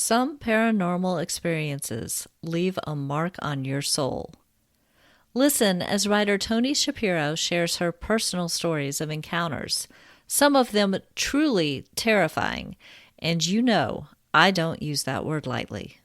Some paranormal experiences leave a mark on your soul. Listen as writer Toni Shapiro shares her personal stories of encounters, some of them truly terrifying, and you know I don't use that word lightly.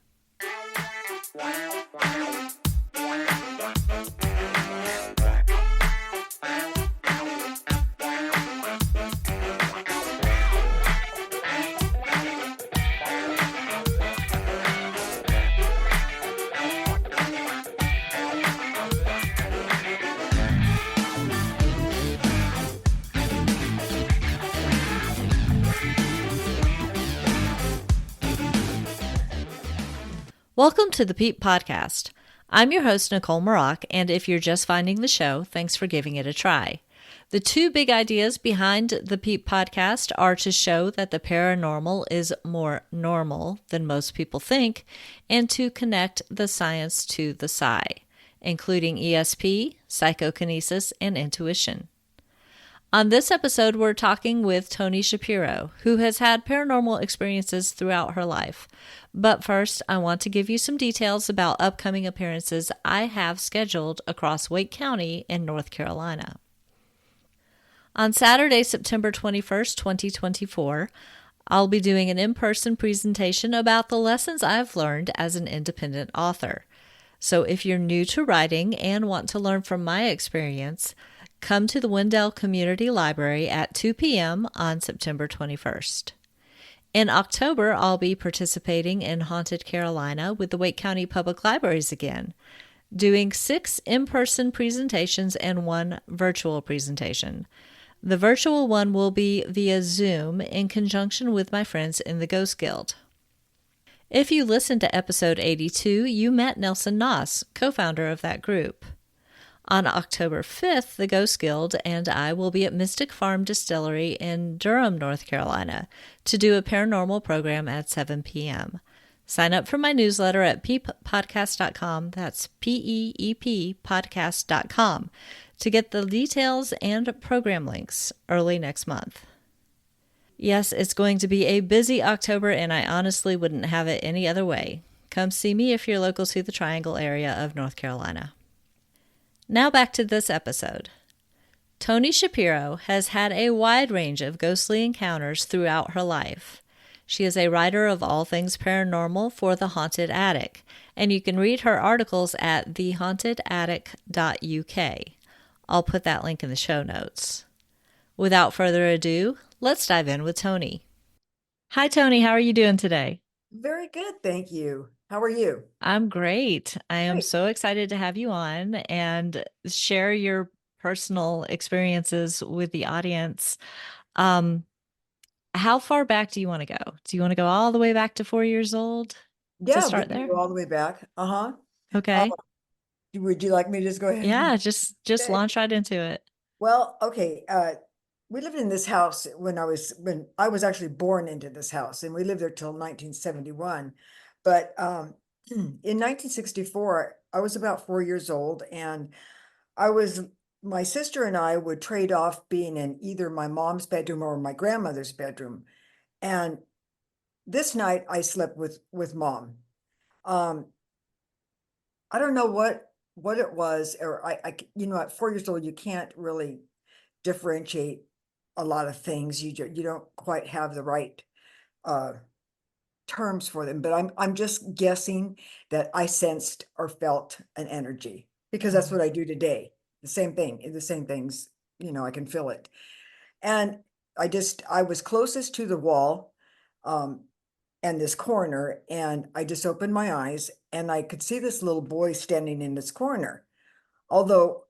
Welcome to the Peep Podcast. I'm your host, Nicolle, and if you're just finding the show, thanks for giving it a try. The two big ideas behind the Peep Podcast are to show that the paranormal is more normal than most people think, and to connect the science to the psi, including ESP, psychokinesis, and intuition. On this episode, we're talking with Toni Shapiro, who has had paranormal experiences throughout her life. But first, I want to give you some details about upcoming appearances I have scheduled across Wake County in North Carolina. On Saturday, September 21st, 2024, I'll be doing an in-person presentation about the lessons I've learned as an independent author. So if you're new to writing and want to learn from my experience, come to the Wendell Community Library at 2 p.m. on September 21st. In October, I'll be participating in Haunted Carolina with the Wake County Public Libraries again, doing 6 in-person presentations and 1 virtual presentation. The virtual one will be via Zoom in conjunction with my friends in the Ghost Guild. If you listened to episode 82, you met Nelson Noss, co-founder of that group. On October 5th, the Ghost Guild and I will be at Mystic Farm Distillery in Durham, North Carolina, to do a paranormal program at 7 p.m. Sign up for my newsletter at peeppodcast.com, that's P-E-E-P podcast.com, to get the details and program links early next month. Yes, it's going to be a busy October, and I honestly wouldn't have it any other way. Come see me if you're local to the Triangle area of North Carolina. Now back to this episode. Toni Shapiro has had a wide range of ghostly encounters throughout her life. She is a writer of all things paranormal for The Haunted Attic, and you can read her articles at thehauntedattic.uk. I'll put that link in the show notes. Without further ado, let's dive in with Toni. Hi, Toni. How are you doing today? Very good, thank you. How are you? I'm great. I am Great. so excited to have you on and share your personal experiences with the audience. Um, how far back do you want to go? Do you want to go all the way back to 4 years old to Yeah, we start can there? go all the way back. Uh, Okay. would you like me to just go ahead and Yeah, just okay. launch right into it. Well, okay. We lived in this house when I was actually born into this house, and we lived there till 1971. But in 1964, I was about 4 years old, and I was my sister and I would trade off being in either my mom's bedroom or my grandmother's bedroom. And this night I slept with mom. Um, I don't know what it was, or at 4 years old, you can't really differentiate a lot of things. You don't quite have the right uh terms for them, but I'm just guessing that I sensed or felt an energy because that's Mhm. what I do today. The same things, I can feel it. And I was closest to the wall, um, and this corner, and I just opened my eyes and I could see this little boy standing in this corner. Although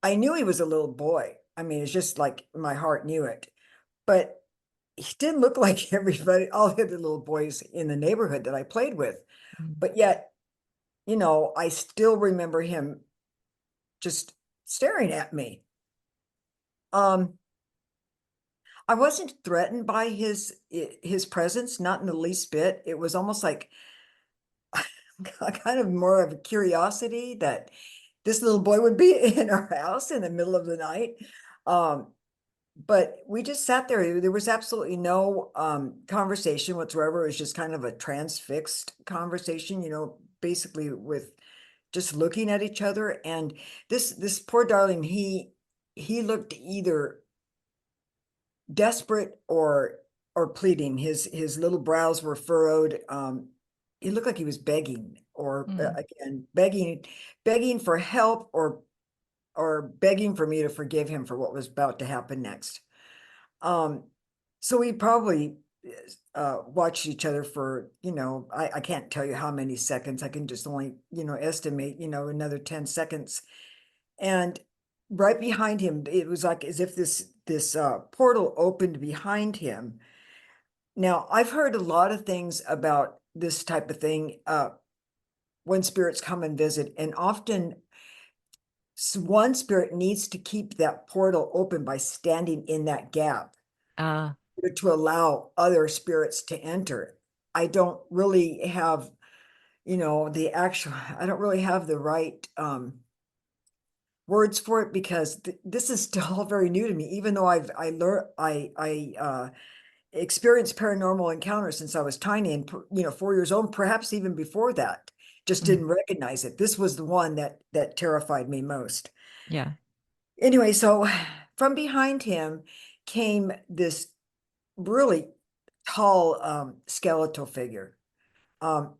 I knew he was a little boy. I mean, it's just like my heart knew it. But he didn't look like everybody, all the other little boys in the neighborhood that I played with. But yet, I still remember him just staring at me. Um, I wasn't threatened by his presence, not in the least bit. It was almost like kind of more of a curiosity that this little boy would be in our house in the middle of the night. Um, but we just sat there. There was absolutely no conversation whatsoever. It was just kind of a transfixed conversation, basically with just looking at each other. And this poor darling, he looked either desperate or pleading. His little brows were furrowed. He looked like he was begging, or Mm. again, begging for help, or begging for me to forgive him for what was about to happen next. Um, so we probably watched each other for, I can't tell you how many seconds. I can just only, estimate, another 10 seconds. And right behind him, it was like as if this portal opened behind him. Now, I've heard a lot of things about this type of thing when spirits come and visit, and often one spirit needs to keep that portal open by standing in that gap Uh, to allow other spirits to enter. I don't really have, I don't really have the right words for it, because this is still all very new to me, even though I learned I experienced paranormal encounters since I was tiny, and 4 years old, perhaps even before that. Just mm, didn't recognize it. This was the one that terrified me most. yeah. Anyway, so from behind him came this really tall skeletal figure. Um,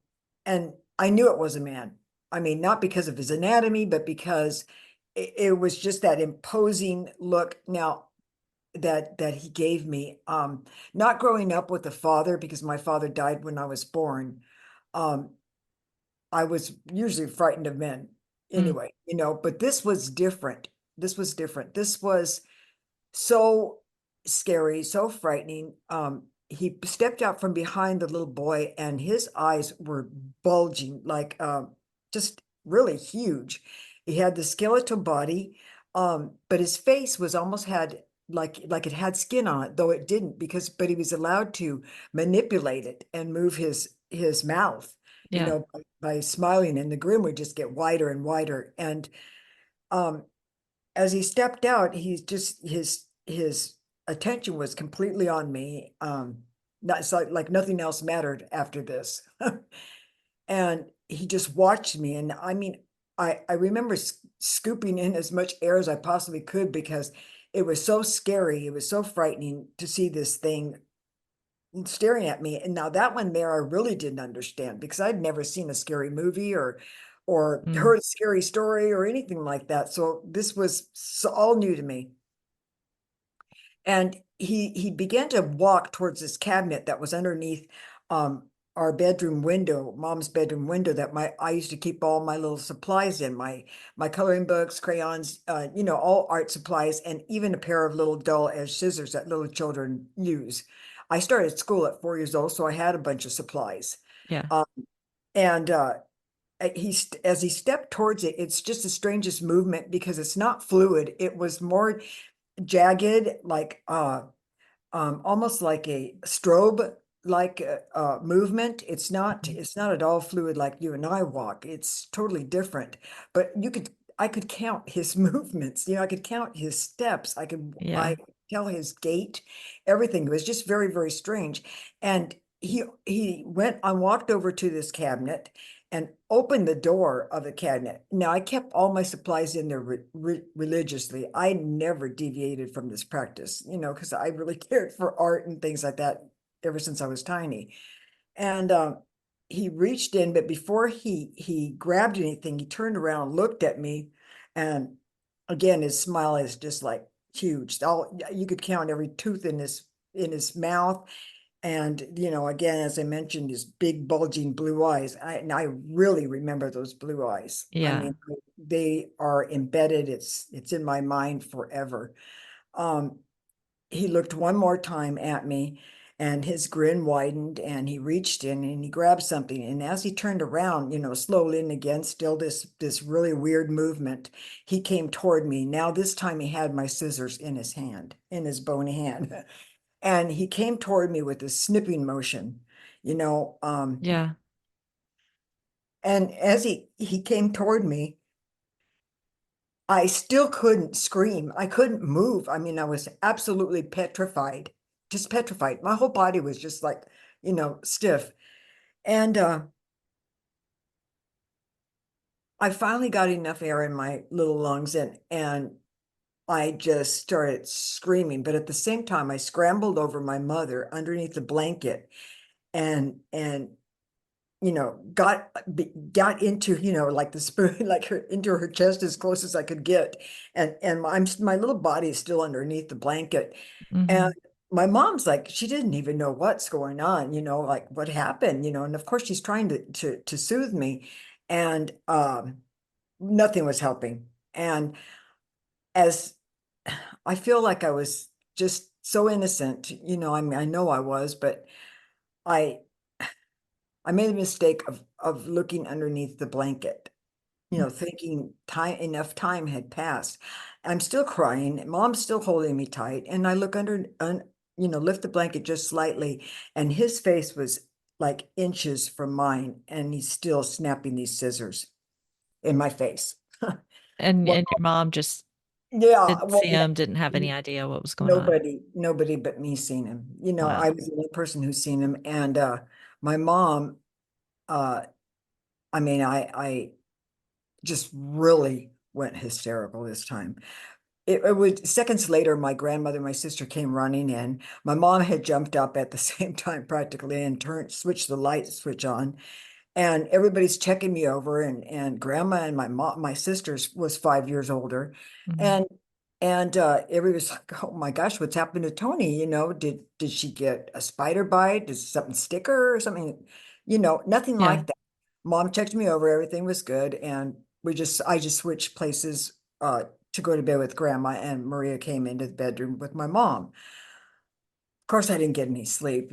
and I knew it was a man. I mean, not because of his anatomy, but because it was just that imposing look now that he gave me. Not growing up with a father, because my father died when I was born. Um, I was usually frightened of men Mm, anyway, but this was different. This was different. This was so scary, so frightening. He stepped out from behind the little boy, and his eyes were bulging, like just really huge. He had the skeletal body, but his face was almost had like it had skin on it, though it didn't, but he was allowed to manipulate it and move his mouth, yeah. by smiling, and the grin would just get wider and wider. And um, as he stepped out, he's just his attention was completely on me. Not it's like nothing else mattered after this. And he just watched me. And I mean, I remember scooping in as much air as I possibly could, because it was so scary. It was so frightening to see this thing staring at me. And now that one there, I really didn't understand, because I'd never seen a scary movie or Mm, heard a scary story or anything like that. So this was all new to me. And he began to walk towards this cabinet that was underneath our bedroom window, mom's bedroom window, that my I used to keep all my little supplies in, my coloring books, crayons, all art supplies, and even a pair of little dull edge scissors that little children use. I started school at 4 years old, so I had a bunch of supplies. yeah. Um, and as he stepped towards it, it's just the strangest movement, because it's not fluid. It was more jagged, like almost like a strobe like movement. Mhm. It's not at all fluid like you and I walk. It's totally different. But I could count his movements. I could count his steps. I Yeah. tell his gait, everything. It was just very, very strange. And he went and walked over to this cabinet and opened the door of the cabinet. Now, I kept all my supplies in there religiously. I never deviated from this practice, because I really cared for art and things like that ever since I was tiny. And he reached in, but before he grabbed anything, he turned around, looked at me, and again, his smile is just like huge. All you could count every tooth in his mouth. And, again, as I mentioned, his big bulging blue eyes. And I really remember those blue eyes. I Yeah. mean, they are embedded. It's in my mind forever. Um, he looked one more time at me, and his grin widened, and he reached in and he grabbed something. And as he turned around, slowly, and again, still this really weird movement, he came toward me. Now this time he had my scissors in his hand, in his bony hand. And he came toward me with a snipping motion, you know. Yeah. And as he came toward me, I still couldn't scream. I couldn't move. I mean, I was absolutely petrified, just petrified. My whole body was just like, stiff. And I finally got enough air in my little lungs and I just started screaming. But at the same time, I scrambled over my mother underneath the blanket and got into, like the spoon, like her into her chest as close as I could get. And my little body is still underneath the blanket. And Hmm. my mom's like, she didn't even know what's going on, like what happened, and of course she's trying to soothe me. And nothing was helping. And as I feel like I was just so innocent, I mean, I know I was, but I I made a mistake of looking underneath the blanket, thinking enough time had passed. I'm still crying. Mom's still holding me tight, and I look lift the blanket just slightly, and his face was like inches from mine, and he's still snapping these scissors in my face. Well, And your mom just yeah, didn't well, see him, didn't have any idea what was going on. nobody but me seen him. I Wow. was the only person who's seen him, and my mom. Uh, I mean, I just really went hysterical this time. It was seconds later, my grandmother, my sister came running in. My mom had jumped up at the same time practically and switched the light switch on. And everybody's checking me over, and grandma and my mom, my sister's was 5 years older. Hmm. And everybody's like, oh my gosh, what's happened to Toni? Did she get a spider bite? Did something stick her or something? Nothing Yeah. like that. Mom checked me over, everything was good, and I just switched places to go to bed with grandma, and Maria came into the bedroom with my mom. Of course, I didn't get any sleep,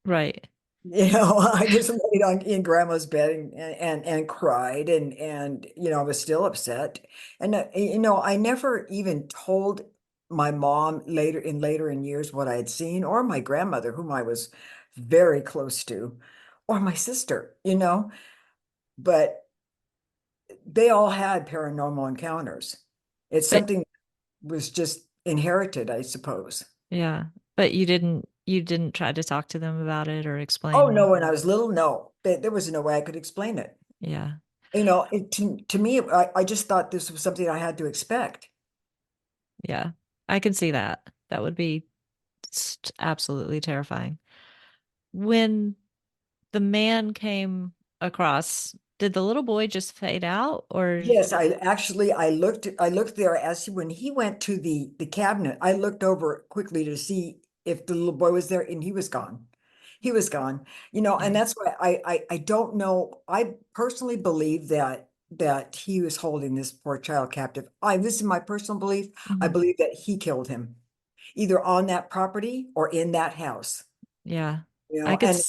Right. I just laid on in grandma's bed and cried, and I was still upset. And I never even told my mom later in years what I had seen, or my grandmother, whom I was very close to, or my sister, but they all had paranormal encounters. It's But something that was just inherited, I suppose. yeah, but you didn't try to talk to them about it or Oh explain. no, when I was little, no, there was no way I could explain it. Yeah. To me, I just thought this was something I had to expect. Yeah. I can see that. That would be absolutely terrifying. When the man came across, did the little boy just fade out or Yes, I looked there when he went to the cabinet. I looked over quickly to see if the little boy was there, and he was gone. He was gone. yeah. And that's why I don't know. I personally believe that he was holding this poor child captive. This is my personal belief. I Mhm. believe that he killed him, either on that property or in that house. Yeah. I could And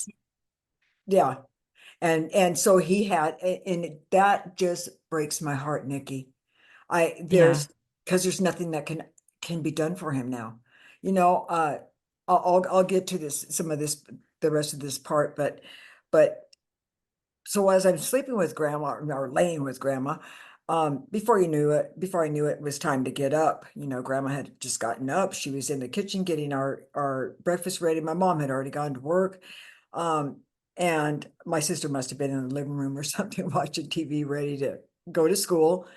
yeah, and so he had, and that just breaks my heart, Nikki. I yeah. there's because there's nothing that can be done for him now. You know, uh, I'll get to some of this, the rest of this part, but so as I'm sleeping with grandma or laying with grandma, before I knew it was time to get up. Grandma had just gotten up. She was in the kitchen getting our breakfast ready. My mom had already gone to work. Um, and my sister must have been in the living room or something watching TV ready to go to school.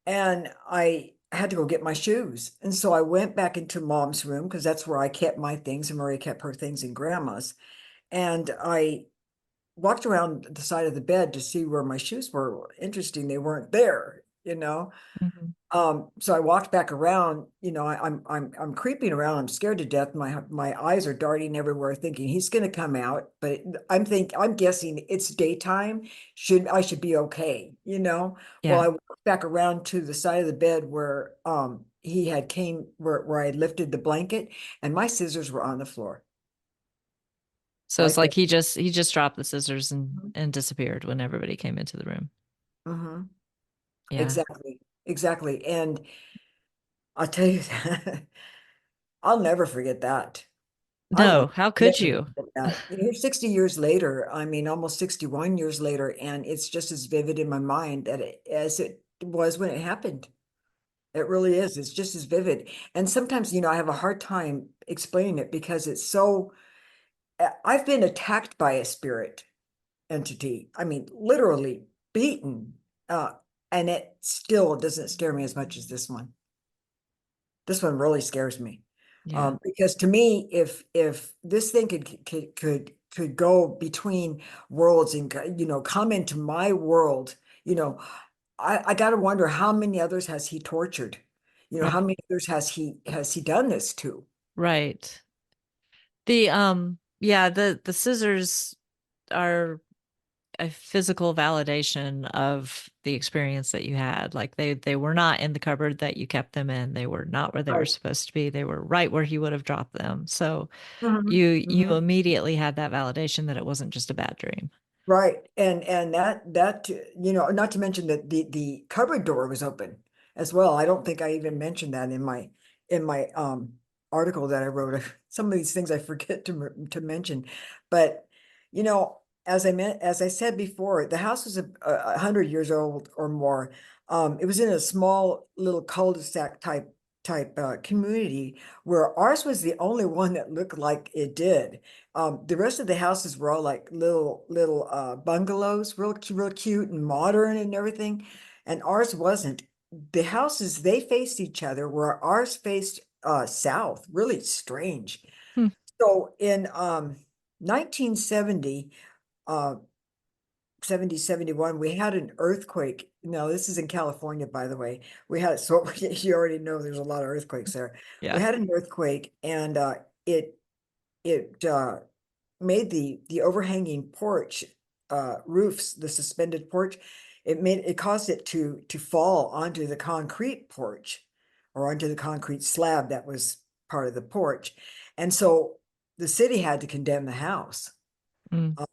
And I had to go get my shoes. And so I went back into mom's room because that's where I kept my things, and Maria kept her things in grandma's. And I walked around the side of the bed to see where my shoes were. Interesting, they weren't there. Mhm. So I walked back around, I'm creeping around, I'm scared to death. My eyes are darting everywhere, thinking he's gonna come out, but I'm guessing it's daytime. I should be okay. Well, Yeah. I walked back around to the side of the bed where he had came where I had lifted the blanket, and my scissors were on the floor So it's right there. like he just dropped the scissors and disappeared when everybody came into the room. Hmm. Yeah. Exactly. Exactly. And I'll tell you that I'll never forget that. I No, will how could never you? forget that. Here, 60 years later, I mean, almost 61 years later, and it's just as vivid in my mind that as it was when it happened. It really is. It's just as vivid. And sometimes, I have a hard time explaining it because it's so, I've been attacked by a spirit entity. I mean, literally beaten. Uh, and it still doesn't scare me as much as this one. This one really scares me. Yeah. Because to me, if this thing could go between worlds and come into my world, you know, I got to wonder how many others has he tortured? How Right. many others has he done this to? Right. The scissors are a physical validation of the experience that you had. Like they were not in the cupboard that you kept them in. They were not where they were Right. supposed to be. They were right where he would have dropped them. So Mhm, you mhm. immediately had that validation that it wasn't just a bad dream. Right. And that not to mention that the cupboard door was open as well. I don't think I even mentioned that in my article that I wrote. Some of these things I forget to mention. But as I said before, the house was 100 years old or more. It was in a small little cul-de-sac type community where ours was the only one that looked like it did. The rest of the houses were all like little bungalows, real cute and modern and everything. And ours wasn't. The houses, they faced each other, where ours faced south. Really strange. Hmm. So in 1970, uh 71, we had an earthquake. No, this is in California, by the way. We had, so you already know there's a lot of earthquakes there. We Yeah. had an earthquake, and it it made the overhanging porch roofs, the suspended porch, it caused it to fall onto the concrete porch, or onto the concrete slab that was part of the porch. And so the city had to condemn the house. Mm. Uh,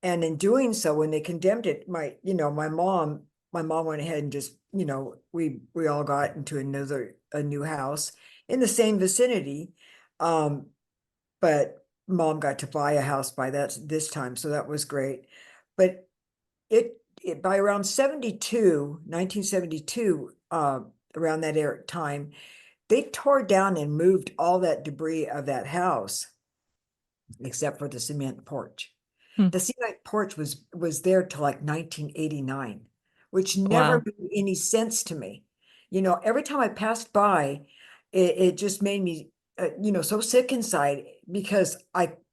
and in doing so, when they condemned it, my mom went ahead and just, we all got into a new house in the same vicinity. Um, but mom got to buy a house by this time, so that was great. But it by around 1972, around that time, they tore down and moved all that debris of that house, except for the cement porch. Hmm. The cement porch was there till like 1989, which never Wow. made any sense to me. Every time I passed by, it just made me, so sick inside, because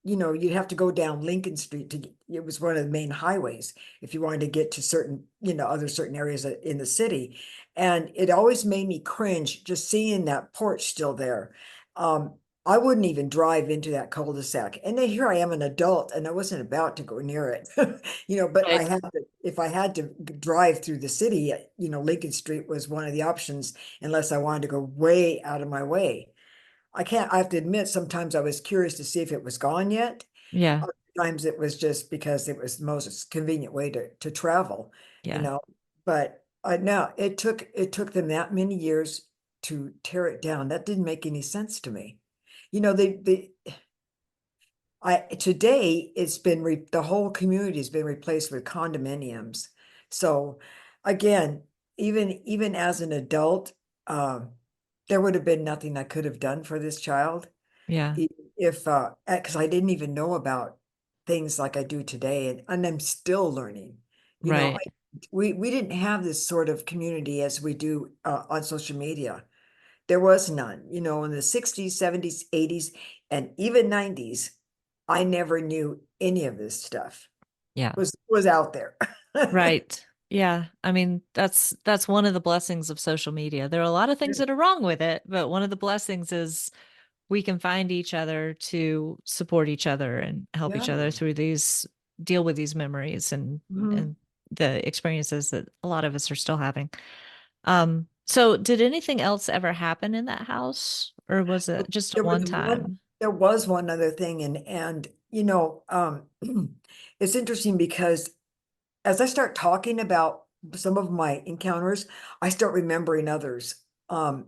you'd have to go down Lincoln Street it was one of the main highways if you wanted to get to certain, other certain areas in the city. And it always made me cringe just seeing that porch still there. Um, I wouldn't even drive into that cul-de-sac. And then here I am, an adult, and I wasn't about to go near it. But Right. if I had to drive through the city, Lincoln Street was one of the options, unless I wanted to go way out of my way. I have to admit, sometimes I was curious to see if it was gone yet. Yeah. Other times it was just because it was the most convenient way to travel, you Yeah. know. But now it took them that many years to tear it down. That didn't make any sense to me. They I today it's been the whole community has been replaced with condominiums. So again, even as an adult, um, there would have been nothing I could have done for this child, Yeah. if because I didn't even know about things like I do today, and I'm still learning. You know, Right. I, we didn't have this sort of community as we do on social media. There was none, in the 60s, 70s, 80s, and even 90s. I never knew any of this stuff Yeah. was out there. Right. Yeah. I mean, that's one of the blessings of social media. There are a lot of things that are wrong with it, but one of the blessings is we can find each other to support each other and help each Yeah. other through these deal with these memories Mhm. and the experiences that a lot of us are still having. So did anything else ever happen in that house or was it just a There was one one, time? there was one other thing, and it's interesting because as I start talking about some of my encounters, I start remembering others. Um,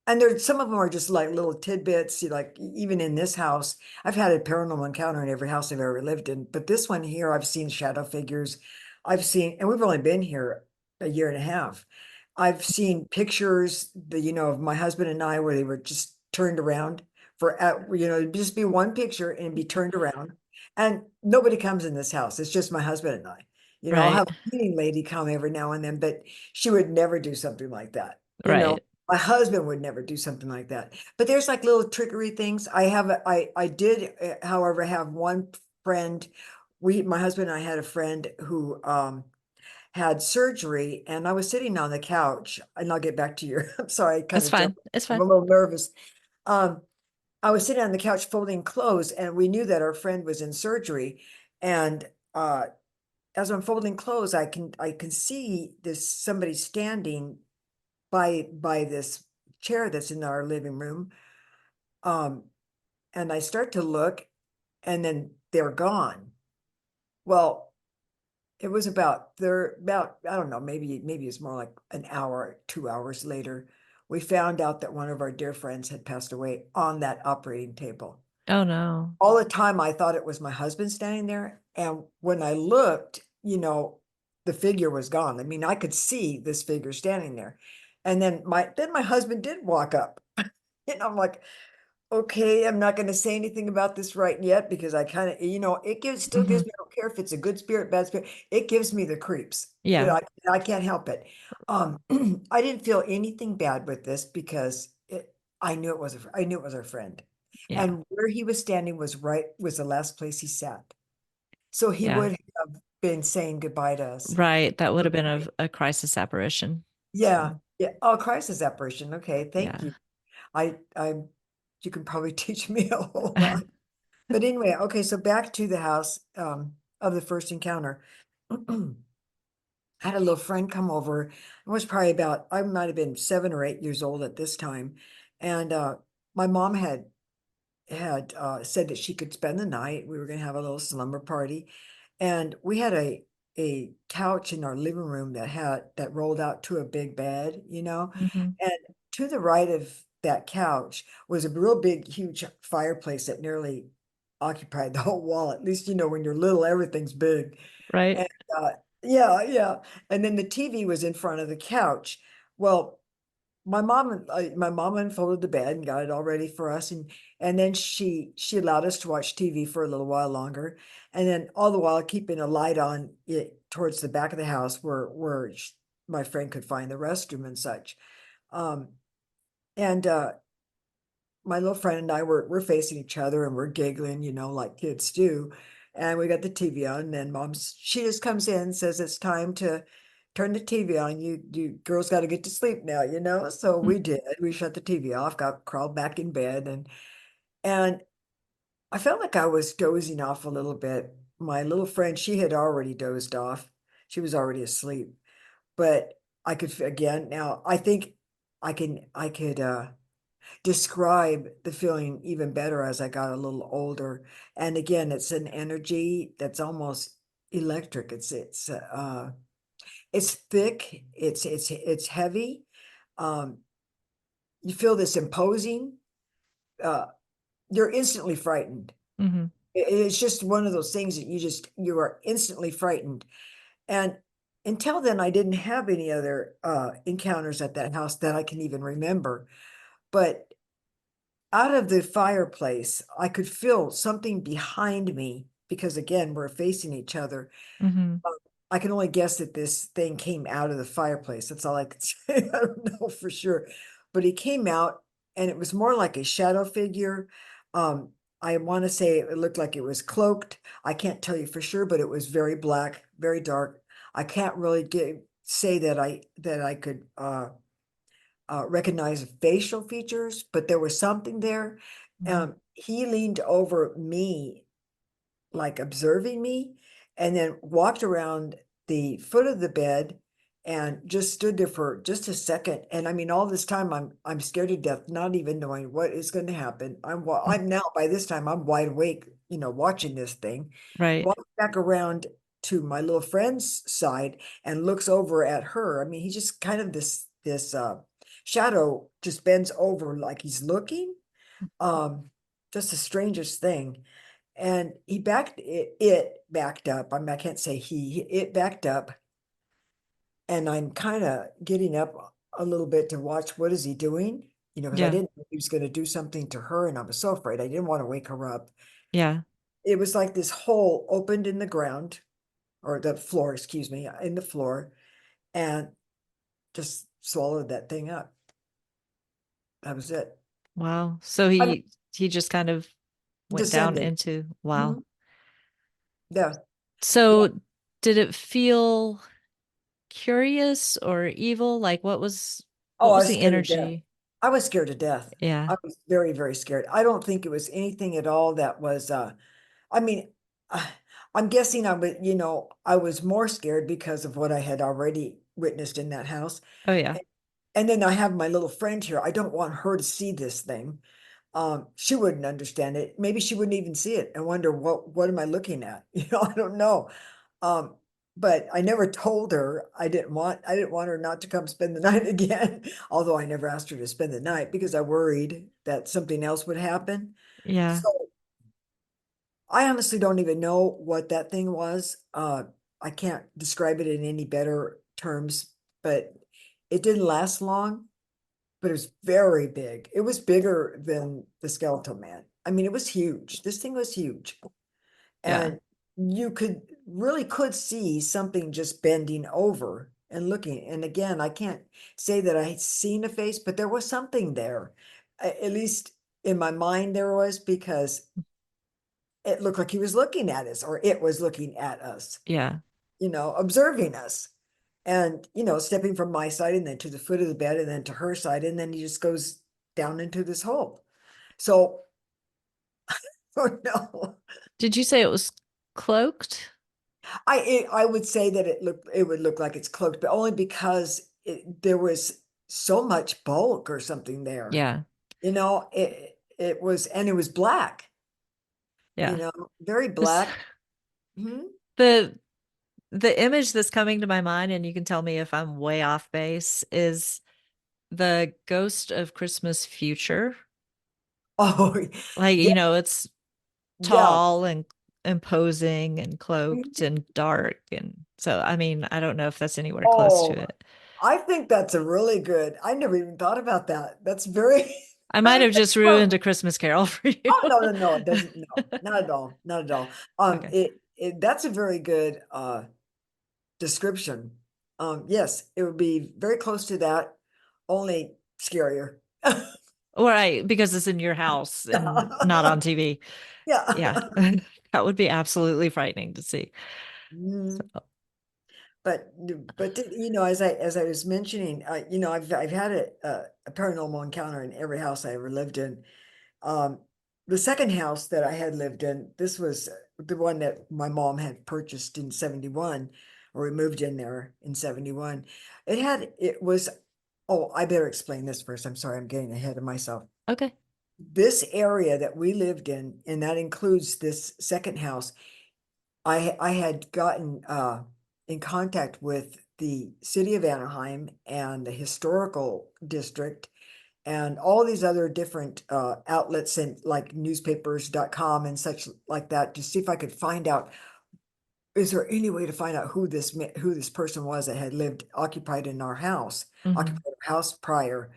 and there's some of them are just like little tidbits, like even in this house, I've had a paranormal encounter in every house I've ever lived in. But this one here, I've seen shadow figures. And we've only been here a year and a half. I've seen pictures, of my husband and I where they were just turned around it'd just be one picture and be turned around. And nobody comes in this house. It's just my husband and I. I'll Right. have a cleaning lady come every now and then, but she would never do something like that. Right. My husband would never do something like that. But there's like little trickery things. I did, however, have one friend. My husband and I had a friend who, had surgery, and I was sitting on the couch, and I'll get back to your, I'm sorry, I kind It's of jumped. fine. It's I'm fine. a little nervous. Um, I was sitting on the couch folding clothes, and we knew that our friend was in surgery. And as I'm folding clothes, I can see this somebody standing by this chair that's in our living room. Um, and I start to look, and then they're gone. Well, it was about, I don't know, maybe it's more like an hour, 2 hours later, we found out that one of our dear friends had passed away on that operating table. Oh no. All the time I thought it was my husband standing there, and when I looked, the figure was gone. I mean, I could see this figure standing there. And then my husband did walk up. And I'm like, okay, I'm not going to say anything about this right yet because I kind of, still Hmm. gives me, I don't care if it's a good spirit, bad spirit, it gives me the creeps. Yeah. I can't help it. Um, I didn't feel anything bad with this because I knew it was our friend. Yeah. And where he was standing was the last place he sat. So he Yeah. would have been saying goodbye to us. Right. That would have been Okay. a crisis apparition. Yeah. So, Yeah. Oh, crisis apparition. Okay. Thank yeah. you. I, you can probably teach me a whole lot. But anyway, okay, so back to the house of the first encounter. I had a little friend come over. I was probably I might have been 7 or 8 years old at this time. And my mom had said that she could spend the night. We were going to have a little slumber party. And we had a couch in our living room that rolled out to a big bed, Hmm. And to the right of that couch was a real big, huge fireplace that nearly occupied the whole wall. At least, when you're little, everything's big. Right. And yeah, yeah. And then the TV was in front of the couch. Well, my mom unfolded the bed and got it all ready for us, and then she allowed us to watch TV for a little while longer, and then all the while keeping a light on it towards the back of the house where my friend could find the restroom and such. Um, and my little friend and I we're facing each other and we're giggling, like kids do. And we got the TV on, and then she just comes in and says it's time to turn the TV on. You girls got to get to sleep now, So we did. We shut the TV off, crawled back in bed, and I felt like I was dozing off a little bit. My little friend, she had already dozed off. She was already asleep. But I could again now. I think I could describe the feeling even better as I got a little older. And again, it's an energy that's almost electric. It's thick, it's heavy. Um, you feel this imposing, uh, you're instantly frightened. Hmm. It's just one of those things that you are instantly frightened. And until then, I didn't have any other encounters at that house that I can even remember. But out of the fireplace, I could feel something behind me because again, we're facing each other. Hmm. Um, I can only guess that this thing came out of the fireplace. That's all I could say. I don't know for sure. But he came out and it was more like a shadow figure. Um, I want to say it looked like it was cloaked. I can't tell you for sure, but it was very black, very dark. I can't really say that I could recognize facial features, but there was something there. Hmm. He leaned over me, like observing me, and then walked around the foot of the bed and just stood there for just a second. And I mean, all this time I'm scared to death, not even knowing what is going to happen. I'm now by this time I'm wide awake, watching this thing. Right. Walks back around to my little friend's side and looks over at her. I mean, he just kind of this shadow just bends over like he's looking. Um, just the strangest thing. And it backed up. I mean, I can't say it backed up and I'm kind of getting up a little bit to watch what is he doing, because I Yeah. didn't know he was going to do something to her, and I was so afraid. I didn't want to wake her up. Yeah. It was like this hole opened in the ground, or the floor, excuse me, in the floor, and just swallowed that thing up. That was it. Wow. So I mean, he just kind of went down descended. into wow. Mhm. Yeah, yeah. So did it feel curious or evil? Like Oh, what I was was the scared to death. energy? I was scared to death. Yeah. I was very, very scared. I don't think it was anything at all that was, I mean, uh, I'm guessing I was more scared because of what I had already witnessed in that house. Oh yeah. And then I have my little friend here. I don't want her to see this thing. She wouldn't understand it. Maybe she wouldn't even see it and wonder what am I looking at? I don't know. Um, but I never told her I didn't want her not to come spend the night again. Although I never asked her to spend the night because I worried that something else would happen. Yeah. So I honestly don't even know what that thing was. I can't describe it in any better terms, but it didn't last long, but it was very big. It was bigger than the skeletal man. I mean, it was huge. This thing was huge. Yeah. And you could see something just bending over and looking. And again, I can't say that I had seen a face, but there was something there. At least in my mind, there was, because it looked like he was looking at us, or it was looking at us, Yeah. observing us. And, stepping from my side and then to the foot of the bed and then to her side. And then he just goes down into this hole. So, oh no. Did you say it was cloaked? I would say that it would look like it's cloaked, but only because there was so much bulk or something there. Yeah. It was black, Yeah. very This- black. Mhm. The the image that's coming to my mind, and you can tell me if I'm way off base, is the ghost of Christmas future. Oh, Like, yeah, it's yeah. tall and imposing and cloaked Mhm. and dark. And so, I mean, I don't know if that's anywhere close to Oh, it. I think that's a really good. I never even thought about that. That's very, I might very have just ruined A clever. Christmas Carol for you. Oh, no, no, no, it doesn't. No, not at all. Not at all. Okay. That's a very good description. Yes, it would be very close to that, only scarier. All right, because it's in your house and not on TV. Yeah. Yeah. That would be absolutely frightening to see. Mm. So, But as I was mentioning, I've had a paranormal encounter in every house I ever lived in. Um, the second house that I had lived in, this was the one that my mom had purchased in 71, or we moved in there in 71. It was, oh, I better explain this first. I'm sorry, I'm getting ahead of myself. okay. This area that we lived in, and that includes this second house, I had gotten in contact with the city of Anaheim and the historical district and all these other different outlets and like newspapers.com and such like that to see if I could find out, is there any way to find out who this person was that had lived occupied in our house, Hmm. occupied our house prior.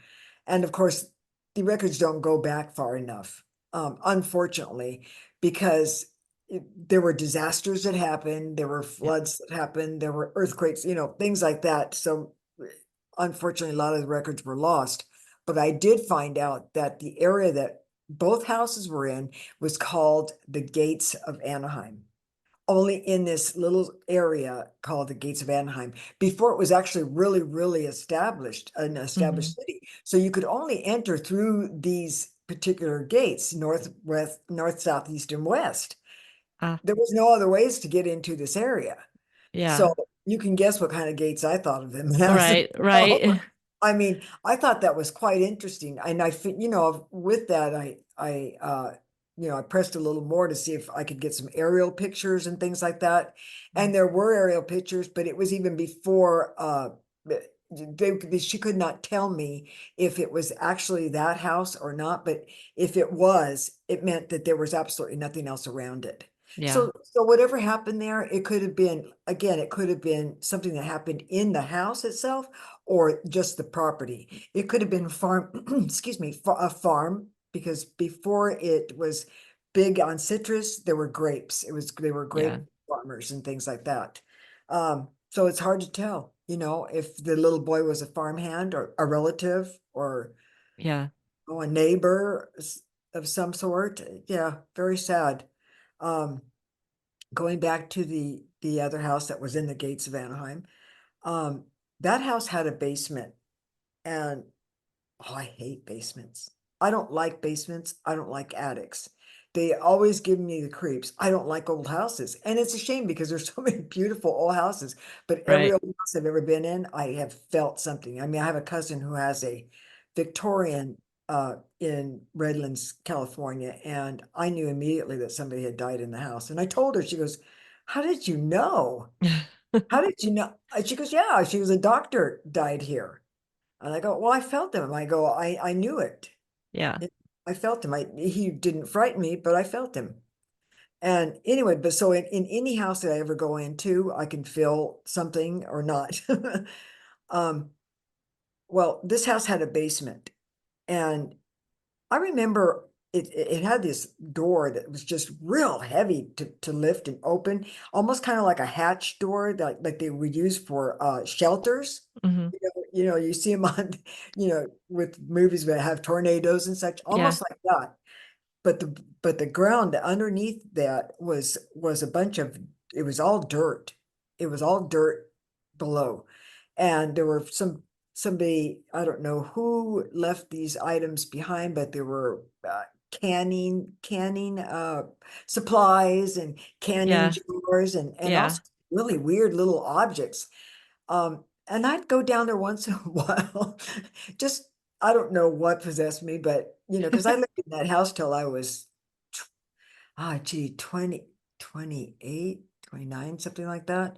And of course, the records don't go back far enough, unfortunately, because there were disasters that happened, there were Yeah. floods that happened, there were earthquakes, things like that. So unfortunately, a lot of the records were lost. But I did find out that the area that both houses were in was called the Gates of Anaheim, only in this little area called the Gates of Anaheim, before it was actually really, really an Hmm. established city. So you could only enter through these particular gates, north, west, north, south, east, and west. Ah, There was no other ways to get into this area. yeah. So you can guess what kind of gates I thought of them as. Right. Right. I mean, I thought that was quite interesting. And with that, I pressed a little more to see if I could get some aerial pictures and things like that. And there were aerial pictures, but it was even before, she could not tell me if it was actually that house or not. But if it was, it meant that there was absolutely nothing else around it. Yeah. So whatever happened there, it could have been, again, it could have been something that happened in the house itself or just the property. It could have been farm, excuse me, a farm, because before it was big on citrus, there were grapes. They were Yeah. grape farmers and things like that. So it's hard to tell, if the little boy was a farmhand or a relative or Yeah. a neighbor of some sort. Yeah, very sad. Um, Going back to the other house that was in the gates of Anaheim, um, that house had a basement, and oh, I hate basements. I don't like basements. I don't like attics. They always give me the creeps. I don't like old houses. And it's a shame because there's so many beautiful old houses, but every Right. old house I've ever been in, I have felt something. I mean, I have a cousin who has a Victorian in Redlands, California, and I knew immediately that somebody had died in the house. And I told her, she goes, "How did you know? How did you know?" And she goes, "Yeah, she was a doctor, died here." And I go, "Well, I felt him." I go, I knew it. Yeah. I felt him. He didn't frighten me, but I felt him. And anyway, but so in any house that I ever go into, I can feel something or not. um, well, this house had a basement, and I remember it had this door that was just real heavy to lift and open, almost kind of like a hatch door that like they would use for shelters. Hmm. You see them on, with movies that have tornadoes and such, Yeah. almost like that. But the ground underneath that was a bunch of, it was all dirt. It was all dirt below. And there were somebody, I don't know who left these items behind, but there were canning supplies and canning Yeah. jars and Yeah. also really weird little objects. And I'd go down there once in a while. Just, I don't know what possessed me, but because I lived in that house till I was, gee, 28, 29, something like that.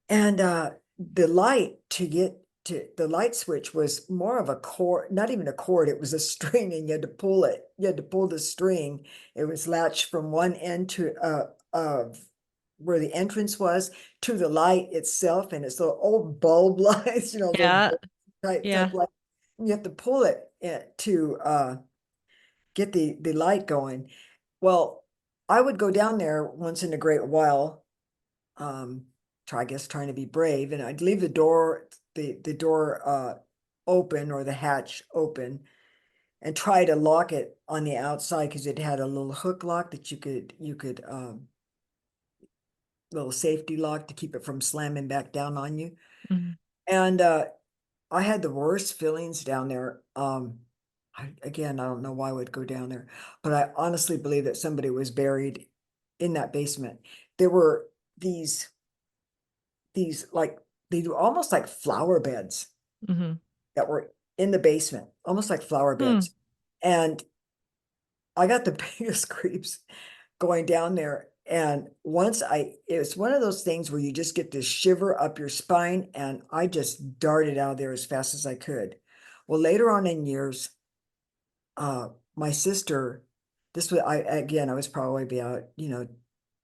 And the light to get to the light switch was more of a cord, not even a cord, it was a string, and you had to pull it. You had to pull the string. It was latched from one end to of where the entrance was to the light itself, and it's the old bulb lights, those Yeah. bulb type Yeah. lights. You have to pull it to get the light going. Well, I would go down there once in a great while, um, I guess trying to be brave, and I'd leave the door open, or the hatch open, and try to lock it on the outside because it had a little hook lock that you could little safety lock to keep it from slamming back down on you. Hmm. And I had the worst feelings down there. Again, I don't know why I would go down there, but I honestly believe that somebody was buried in that basement. There were these like, they do almost like flower beds Hmm. that were in the basement, almost like flower Hmm. beds. And I got the biggest creeps going down there. And it was one of those things where you just get this shiver up your spine. And I just darted out of there as fast as I could. Well, later on in years, my sister, I was probably about,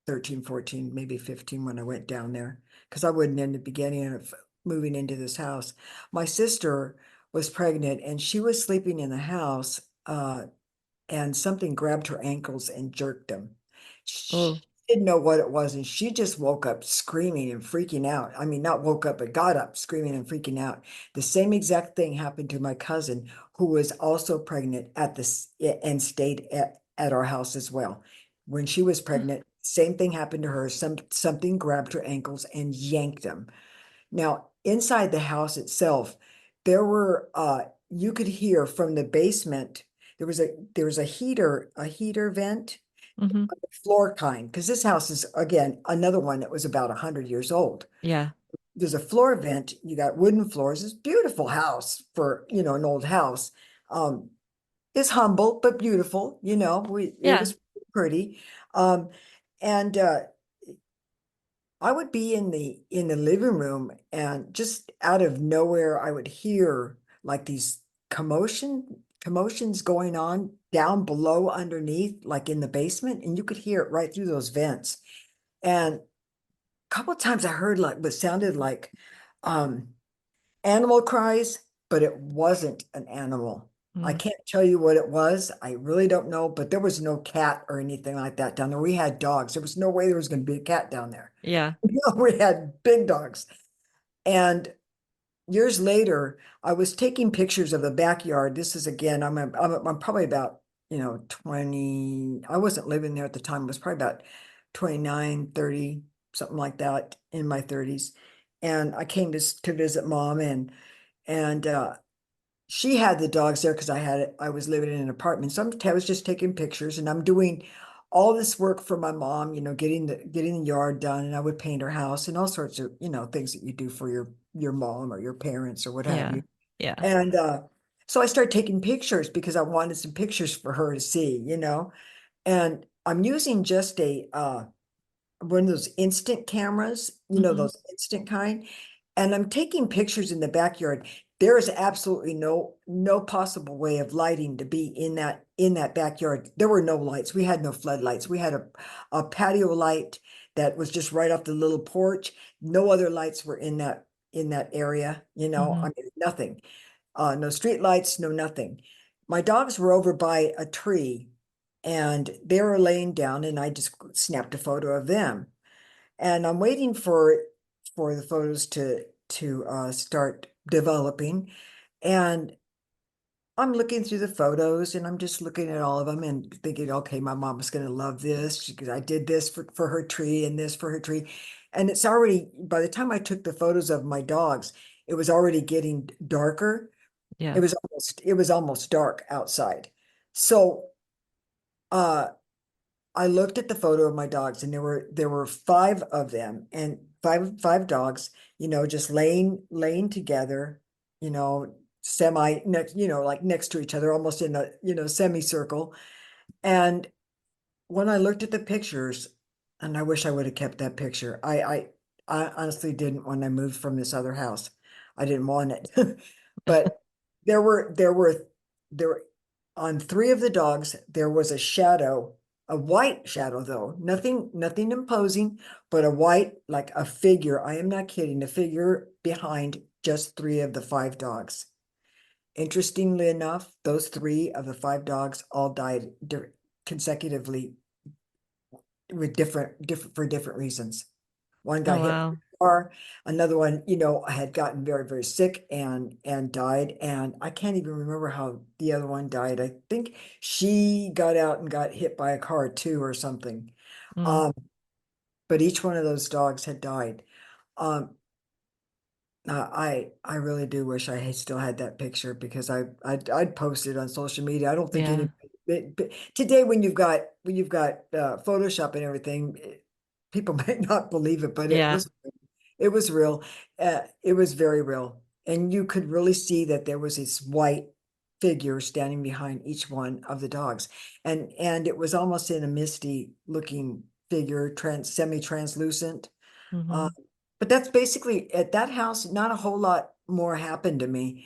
13, 14, maybe 15 when I went down there, because I wasn't in the beginning of moving into this house. My sister was pregnant and she was sleeping in the house, and something grabbed her ankles and jerked them. Oh. She didn't know what it was, and she just woke up screaming and freaking out. I mean, not woke up, but got up screaming and freaking out. The same exact thing happened to my cousin, who was also pregnant at this and stayed at our house as well. When she was pregnant, same thing happened to her. Something grabbed her ankles and yanked them. Now, inside the house itself, there were you could hear from the basement. There was a heater vent, Hmm. floor kind, because this house is again another one that was about 100 years old. Yeah. There's a floor vent. You got wooden floors. It's a beautiful house for an old house. Um, it's humble but beautiful. It Yeah. was pretty. Um, and I would be in the living room, and just out of nowhere I would hear like these commotions going on down below underneath, like in the basement, and you could hear it right through those vents. And a couple of times I heard like what sounded like um animal cries, but it wasn't an animal. I Mm. can't tell you what it was. I really don't know, but there was no cat or anything like that down there. We had dogs. There was no way there was going to be a cat down there. Yeah. We had big dogs. And years later, I was taking pictures of the backyard. This is again, I'm probably about, 20. I wasn't living there at the time. I was probably about 29, 30, something like that in my 30s. And I came to visit mom and she had the dogs there because I was living in an apartment. So I was just taking pictures and I'm doing all this work for my mom, getting the yard done, and I would paint her house and all sorts of, things that you do for your mom or your parents or what have Yeah. you. Yeah. And so I started taking pictures because I wanted some pictures for her to see, and I'm using just a one of those instant cameras, Hmm. those instant kind. And I'm taking pictures in the backyard. There is absolutely no possible way of lighting to be in that backyard. There were no lights. We had no floodlights. We had a patio light that was just right off the little porch. No other lights were in that area, I Hmm. mean nothing. No street lights, no nothing. My dogs were over by a tree and they were laying down and I just snapped a photo of them. And I'm waiting for the photos to start developing. And I'm looking through the photos and I'm just looking at all of them and thinking, okay, my mom's going to love this because I did this for her tree and this for her tree. And it's already, by the time I took the photos of my dogs, it was already getting darker. Yeah. It was almost dark outside. So uh I looked at the photo of my dogs and there were five of them and five dogs, just laying together, semi next, like next to each other, almost in a, semicircle. And when I looked at the pictures, and I wish I would have kept that picture. I honestly didn't when I moved from this other house. I didn't want it. But there were on three of the dogs, there was a shadow, a white shadow though, nothing imposing, but a white, like a figure. I am not kidding, a figure behind just three of the five dogs. Interestingly enough, those three of the five dogs all died consecutively with different for different reasons. One Oh, got hit by wow. a car, another one, had gotten very, very sick and died. And I can't even remember how the other one died. I think she got out and got hit by a car too or something. Mm. Um, but each one of those dogs had died. Um, I really do wish I had still had that picture because I'd post it on social media. I don't think Yeah. any but today when you've got Photoshop and everything, people might not believe it, but it Yeah. was real. It was very real, and you could really see that there was this white figure standing behind each one of the dogs, and it was almost in a misty looking figure, semi-translucent. Uh, Hmm. but that's basically at that house, not a whole lot more happened to me.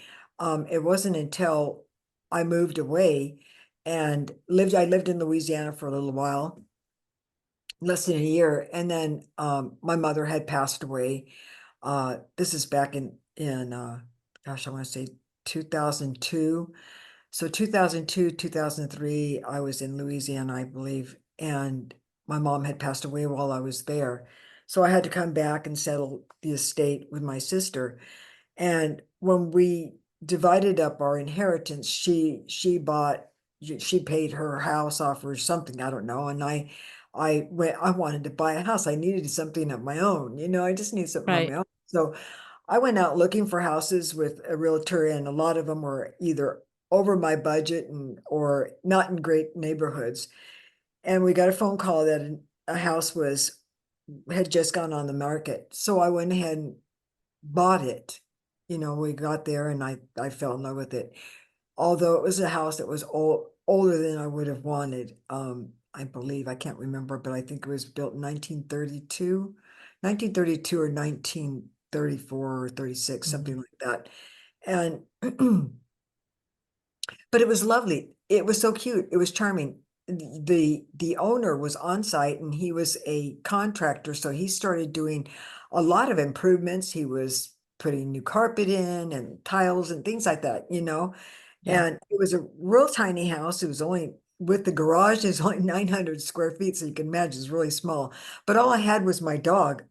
It wasn't until I moved away and I lived in Louisiana for a little while, less than a year, and then my mother had passed away. This is back in gosh, I want to say 2002. So 2002, 2003, I was in Louisiana, I believe, and my mom had passed away while I was there. So I had to come back and settle the estate with my sister. And when we divided up our inheritance, she paid her house off or something, I don't know. And I wanted to buy a house. I needed something of my own, I just need something on my Right. own. So I went out looking for houses with a realtor, and a lot of them were either over my budget or not in great neighborhoods. And we got a phone call that a house had just gone on the market. So I went ahead and bought it. We got there and I fell in love with it. Although it was a house that was older than I would have wanted. I believe, I can't remember, but I think it was built in 1932 or 1934 or 36, Hmm. something like that. And But it was lovely. It was so cute. It was charming. The owner was on site and he was a contractor, so he started doing a lot of improvements. He was putting new carpet in and tiles and things like that, you know. Yeah. And it was a real tiny house. It was only with the garage, it's only 900 square feet, so you can imagine it's really small. But all I had was my dog.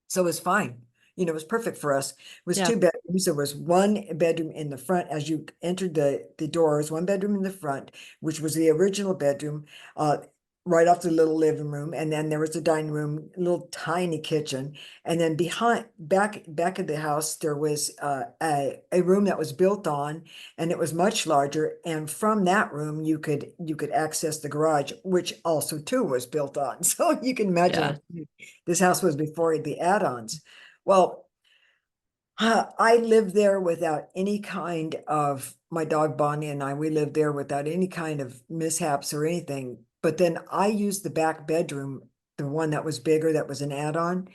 So it was fine. You know, it was perfect for us. It was Yeah. two bedrooms. There was one bedroom in the front as you entered the doors, one bedroom in the front, which was the original bedroom, uh, right off the little living room. And then there was a dining room, a little tiny kitchen. And then back of the house, there was a room that was built on, and it was much larger. And from that room, you could access the garage, which also too was built on. So you can imagine Yeah. how this house was before the add-ons. Well, I lived there without any kind of, my dog Bonnie and I, we lived there without any kind of mishaps or anything. But then I used the back bedroom, the one that was bigger, that was an add-on,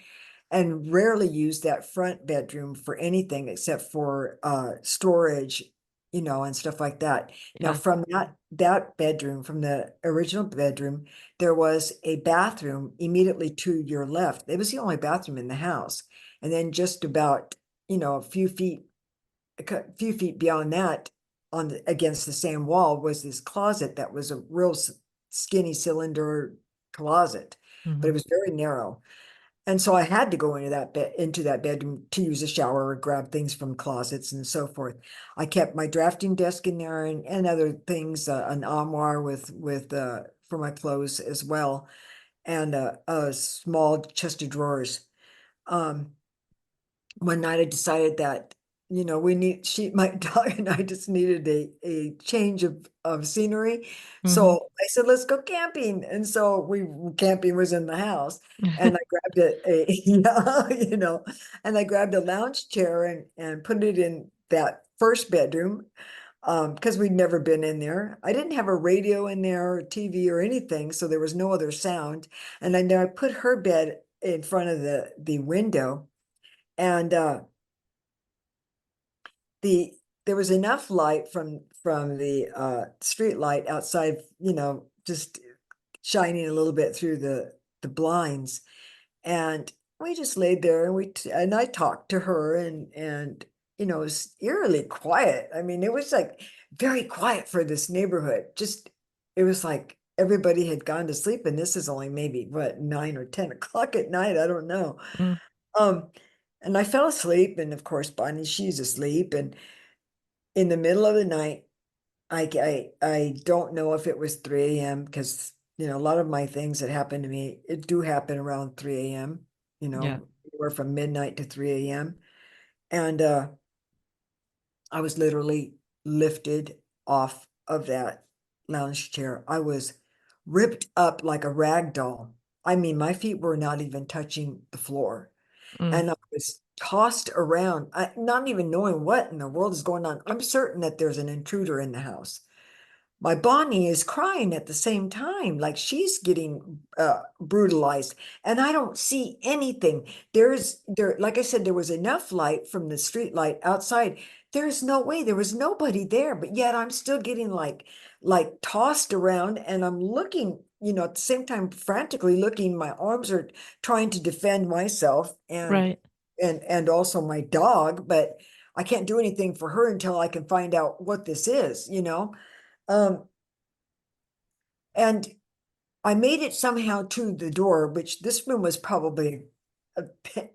and rarely use that front bedroom for anything except for storage, and stuff like that. Now, Yeah. from that bedroom, from the original bedroom, there was a bathroom immediately to your left. It was the only bathroom in the house. And then just about, a few feet beyond that, against the same wall, was this closet that was a real skinny cylinder closet, but Hmm. it was very narrow. And so I had to go into that bedroom to use a shower or grab things from closets and so forth. I kept my drafting desk in there, and other things, an armoire with for my clothes as well, and a small chest of drawers. Um, One night I decided that, my dog and I just needed a change of scenery. Hmm. So I said, let's go camping. And so camping was in the house, and I grabbed yeah, and I grabbed a lounge chair and put it in that first bedroom, because we'd never been in there. I didn't have a radio in there or TV or anything, so there was no other sound. And I put her bed in front of the window, and the there was enough light from the street light outside, just shining a little bit through the blinds. And we just laid there, and I talked to her, and it was eerily quiet. I mean, it was like very quiet for this neighborhood. Just, it was like everybody had gone to sleep, and this is only maybe what, 9 or 10 o'clock at night. I don't know. Mm. Um, and I fell asleep, and of course, Bonnie, she's asleep, and in the middle of the night, I don't know if it was 3 a.m., because a lot of my things that happen to me, it do happen around 3 a.m., Yeah. anywhere from midnight to 3 a.m. And I was literally lifted off of that lounge chair. I was ripped up like a rag doll. I mean, my feet were not even touching the floor. Mm. And I was tossed around, not even knowing what in the world is going on. I'm certain that there's an intruder in the house. My Bonnie is crying at the same time, like she's getting brutalized, and I don't see anything. Like I said, there was enough light from the street light outside. There's no way, there was nobody there, but yet I'm still getting like tossed around, and I'm looking, at the same time, frantically looking. My arms are trying to defend myself, and Right. and also my dog, but I can't do anything for her until I can find out what this is. Um, and I made it somehow to the door, which this room was probably a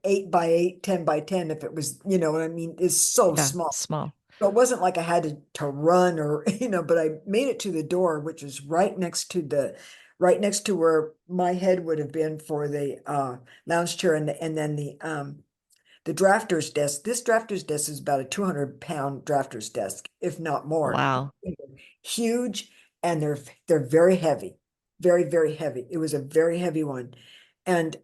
8 by 8, 10 by 10, if it was, you know what I mean? It's so Yeah. small. Small. So it wasn't like I had to run or, but I made it to the door, which was right next to where my head would have been for the lounge chair, and then the drafter's desk. This drafter's desk is about a 200-pound drafter's desk, if not more. Wow. Huge, and they're very heavy, very, very heavy. It was a very heavy one. And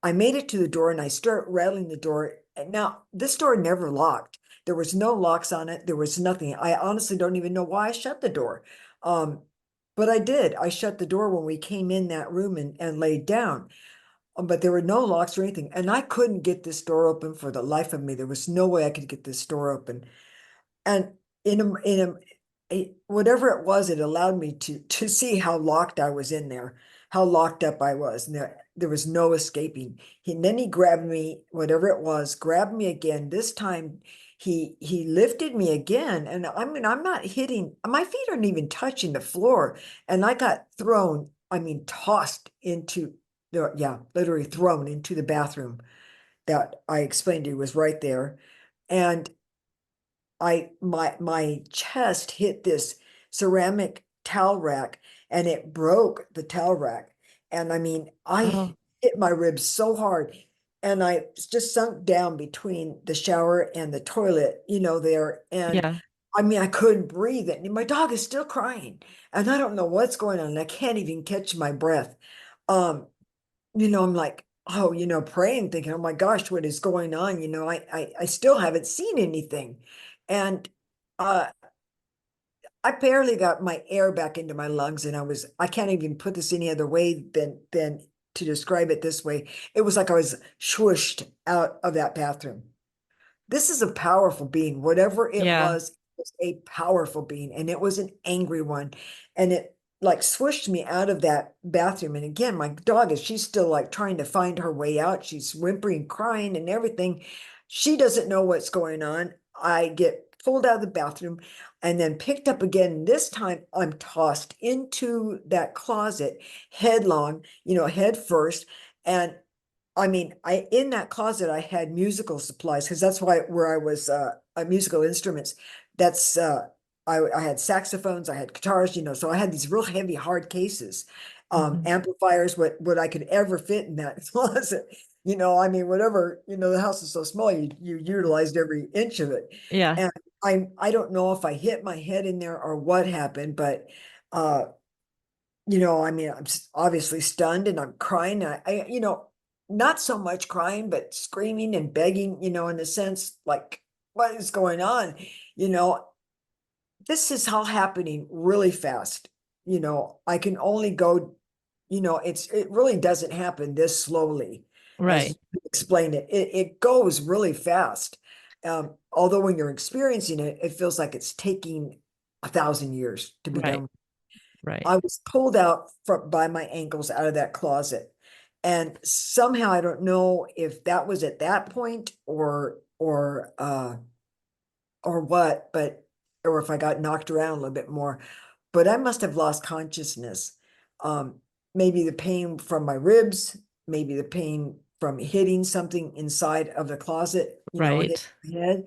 I made it to the door, and I start rattling the door. And now this door never locked. There was no locks on it. There was nothing. I honestly don't even know why I shut the door. Um, but I did. I shut the door when we came in that room and laid down. But there were no locks or anything. And I couldn't get this door open for the life of me. There was no way I could get this door open. And whatever it was, it allowed me to see how locked I was in there, how locked up I was, and there was no escaping. And then he grabbed me, whatever it was, grabbed me again. This time he lifted me again, and I mean I'm not hitting, my feet aren't even touching the floor, and I got thrown, I mean tossed into the, yeah, literally thrown into the bathroom that I explained to you was right there. And my chest hit this ceramic towel rack and it broke the towel rack. And I mean, I Oh, hit my ribs so hard and I just sunk down between the shower and the toilet, there. And yeah. I mean, I couldn't breathe. And my dog is still crying. And I don't know what's going on. I can't even catch my breath. Um, I'm like, oh, praying, thinking, oh my gosh, what is going on? I still haven't seen anything. And uh I barely got my air back into my lungs, and I can't even put this any other way than to describe it this way. It was like I was swooshed out of that bathroom. This is a powerful being. Whatever Yeah. it was a powerful being, and it was an angry one. And it like swished me out of that bathroom. And again, my dog she's still like trying to find her way out. She's whimpering, crying, and everything. She doesn't know what's going on. I get pulled out of the bathroom and then picked up again. This time I'm tossed into that closet headlong, head first. And I mean, I in that closet I had musical supplies because that's where I was musical instruments. That's I had saxophones, I had guitars, so I had these real heavy hard cases, Mhm. amplifiers, what I could ever fit in that closet. I mean, whatever, the house is so small, you utilized every inch of it. Yeah. And I don't know if I hit my head in there or what happened, but uh I mean, I'm obviously stunned and I'm crying. Not so much crying, but screaming and begging, in a sense, like, what is going on? You know, this is all happening really fast. I can only go, it really doesn't happen this slowly as Right. you explained it. It goes really fast. Although when you're experiencing it, it feels like it's taking 1,000 years to be Right. done. Right. I was pulled out by my ankles out of that closet. And somehow I don't know if that was at that point or what, but or if I got knocked around a little bit more. But I must have lost consciousness. Um, Maybe the pain from my ribs, maybe the pain from hitting something inside of the closet, hit Right. my head.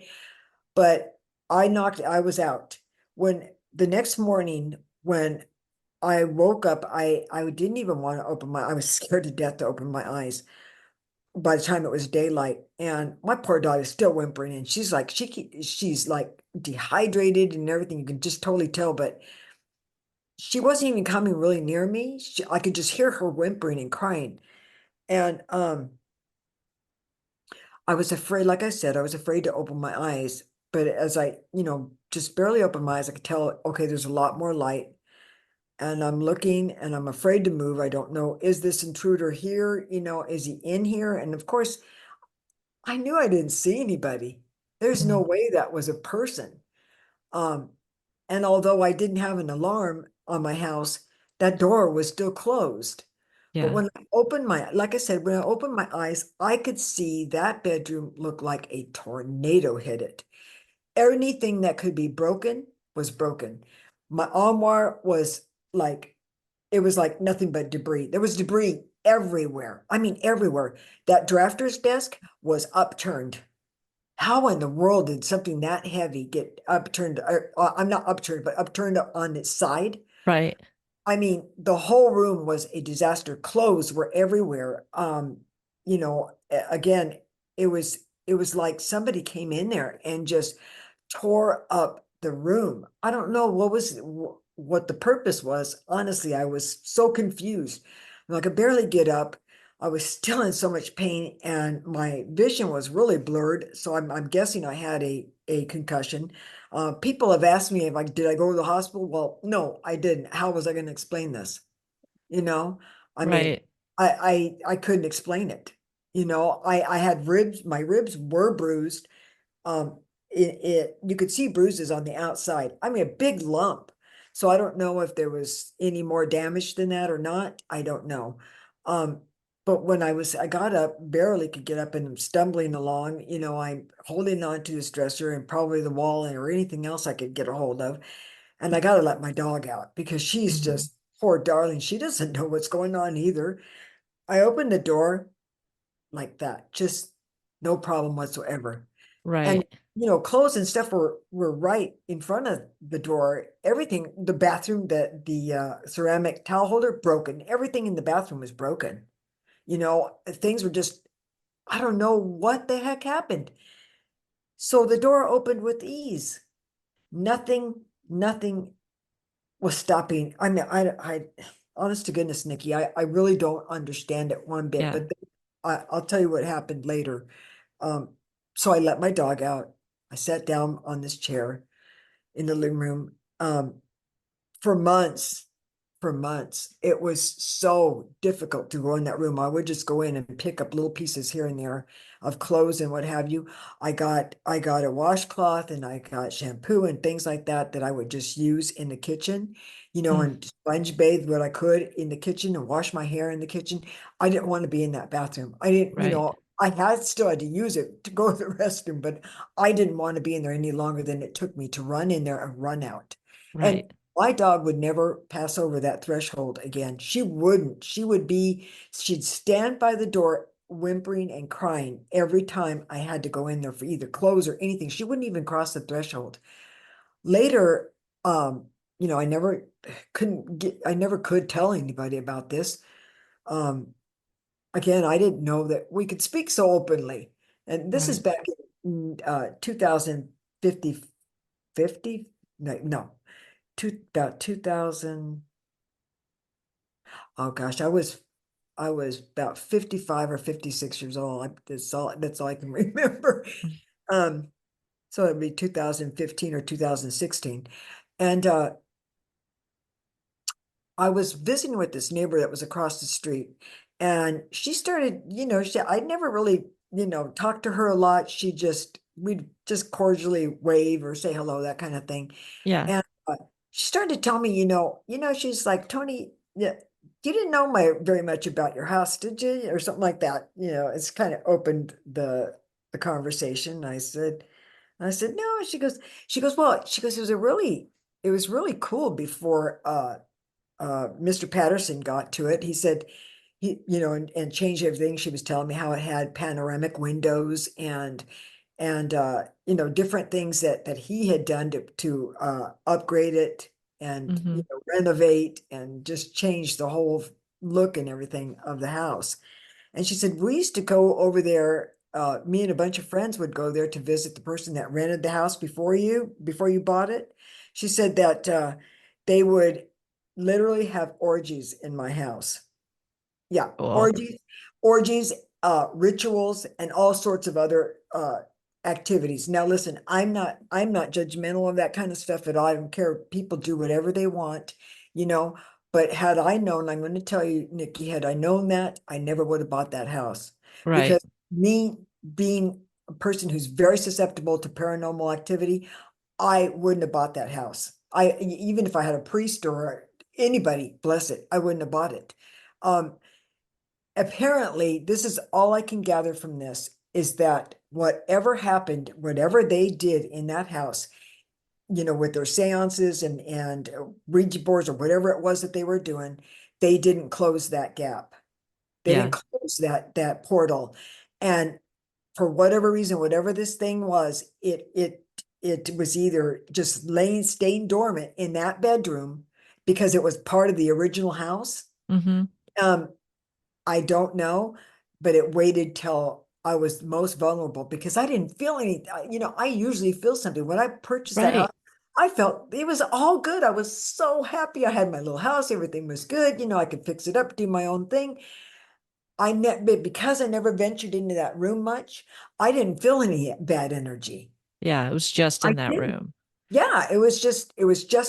But I was out. When the next morning, when I woke up. I didn't even want to open I was scared to death to open my eyes by the time it was daylight. And my poor dog is still whimpering, and she's like dehydrated and everything. You can just totally tell, but she wasn't even coming really near me. I could just hear her whimpering and crying. And I was afraid, like I said, I was afraid to open my eyes. But as I, just barely opened my eyes, I could tell, okay, there's a lot more light. And I'm looking and I'm afraid to move. I don't know, is this intruder here? Is he in here? And of course, I knew I didn't see anybody. There's no Mhm. way that was a person. Um, and although I didn't have an alarm on my house, that door was still closed. But Yeah. when I opened like I said, when I opened my eyes, I could see that bedroom look like a tornado hit it. Anything that could be broken was broken. My armoire was like it was like nothing but debris. There was debris everywhere. I mean, everywhere. That drafter's desk was upturned. How in the world did something that heavy get upturned? I'm not upturned, but upturned on its side. Right. I mean, the whole room was a disaster. Clothes were everywhere. Again, it was like somebody came in there and just tore up the room. I don't know what the purpose was. Honestly, I was so confused. I could barely get up. I was still in so much pain, and my vision was really blurred. So I'm guessing I had a concussion. People have asked me if I did I go to the hospital. Well, no, I didn't. How was I going to explain this? You know, I mean, Right. I couldn't explain it. I had ribs. My ribs were bruised. Um, you could see bruises on the outside. I mean, a big lump. So I don't know if there was any more damage than that or not. I don't know. Um, but when I got up, barely could get up and I'm stumbling along, I'm holding on to this dresser and probably the wall or anything else I could get a hold of. And I got to let my dog out because she's Mhm. just, poor darling, she doesn't know what's going on either. I opened the door like that, just no problem whatsoever. And Right. clothes and stuff were right in front of the door. Everything, the bathroom, the ceramic towel holder broken. Everything in the bathroom was broken. Things were just, I don't know what the heck happened. So the door opened with ease. Nothing was stopping. I mean, honest to goodness, Nikki, I really don't understand it one bit, Yeah. but I'll tell you what happened later. Um, so I let my dog out. I sat down on this chair in the living room. For months, for months, it was so difficult to go in that room. I would just go in and pick up little pieces here and there of clothes and what have you. I got a washcloth and I got shampoo and things like that that I would just use in the kitchen, Mm. and sponge bathe what I could in the kitchen and wash my hair in the kitchen. I didn't want to be in that bathroom. I didn't, Right. still had to use it to go to the restroom, but I didn't want to be in there any longer than it took me to run in there and run out. And Right. my dog would never pass over that threshold again. She wouldn't. She'd stand by the door whimpering and crying every time I had to go in there for either clothes or anything. She wouldn't even cross the threshold. Later, um, I never could tell anybody about this. Um, Again, I didn't know that we could speak so openly. And this is Right. back in 2050, no, no, about 2000. Oh gosh, I was about 55 or 56 years old. That's all I can remember. Mm. Um, so it'd be 2015 or 2016. And I was visiting with this neighbor that was across the street, and she started, I'd never really, talked to her a lot. We'd just cordially wave or say hello, that kind of thing. Yeah. And she started to tell me, she's like, Tony, yeah, you didn't know very much about your house, did you? Or something like that. It's kind of opened the conversation. I said, no. Well, it was really cool before Mr. Patterson got to it. He said and changed everything. She was telling me how it had panoramic windows and different things that he had done to upgrade it and Hmm. renovate and just change the whole look and everything of the house. And she said, we used to go over there. Me and a bunch of friends would go there to visit the person that rented the house before you bought it. She said that they would literally have orgies in my house. Yeah, Cool. orgies, rituals, and all sorts of other activities. Now, listen, I'm not judgmental of that kind of stuff at all. I don't care. People do whatever they want, you know. But had I known, I'm going to tell you, Nikki, had I known that, I never would have bought that house Right. because me being a person who's very susceptible to paranormal activity, I wouldn't have bought that house. Even if I had a priest or anybody, bless it, I wouldn't have bought it. Um, Apparently, this is all I can gather from this is that whatever happened, whatever they did in that house, with their seances and Ouija boards or whatever it was that they were doing, they didn't close that gap. They Yeah. didn't close that portal. And for whatever reason, whatever this thing was, it was either just staying dormant in that bedroom because it was part of the original house. Hmm. Um, I don't know, but it waited till I was most vulnerable because I didn't feel any, I usually feel something. When I purchased that house, Right. I felt it was all good. I was so happy. I had my little house, everything was good. I could fix it up, do my own thing. But because I never ventured into that room much, I didn't feel any bad energy. Yeah. It was just I in that didn't. room. Yeah, it was just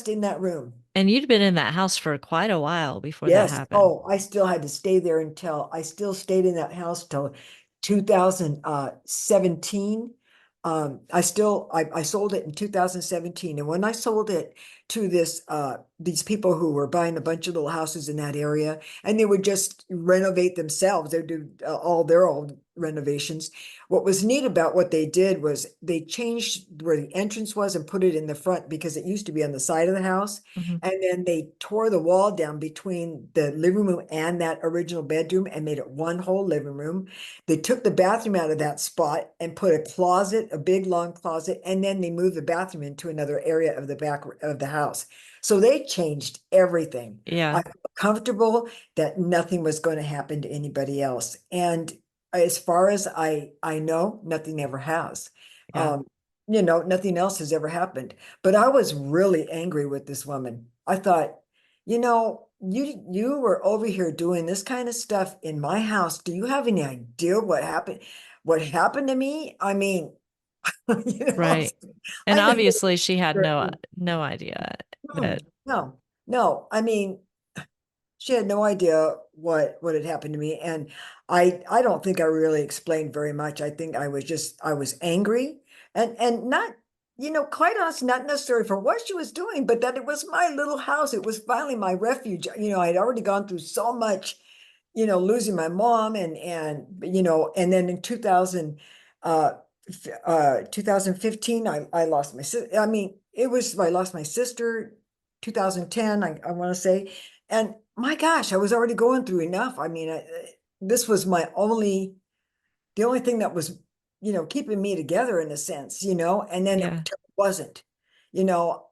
in that room. And you'd been in that house for quite a while before that Yes. happened. Oh, I still had to stay there until I still stayed in that house till 2017. I sold it in 2017. And when I sold it to these people who were buying a bunch of little houses in that area, and they would just renovate themselves, they do all their own renovations. What was neat about what they did was they changed where the entrance was and put it in the front because it used to be on the side of the house. Hmm. And then they tore the wall down between the living room and that original bedroom and made it one whole living room. They took the bathroom out of that spot and put a closet, a big long closet, and then they moved the bathroom into another area of the back of the house. So they changed everything. I Yeah. felt comfortable that nothing was going to happen to anybody else. And as far as I know, nothing ever has. Yeah. Um, nothing else has ever happened. But I was really angry with this woman. I thought, you were over here doing this kind of stuff in my house. Do you have any idea what happened? What happened to me? I mean, you know, Right. And I even obviously she had no idea that. no, no. I mean, she had no idea what had happened to me, and I don't think I really explained very much. I think I was angry and not, quite honestly, not necessarily for what she was doing, but that it was my little house. It was finally my refuge. I'd already gone through so much, losing my mom and then in 2015 I lost my sister. I mean, I lost my sister 2010, I want to say. And my gosh, I was already going through enough. I mean, this was the only thing that was, keeping me together in a sense, and then Yeah. it wasn't, you know,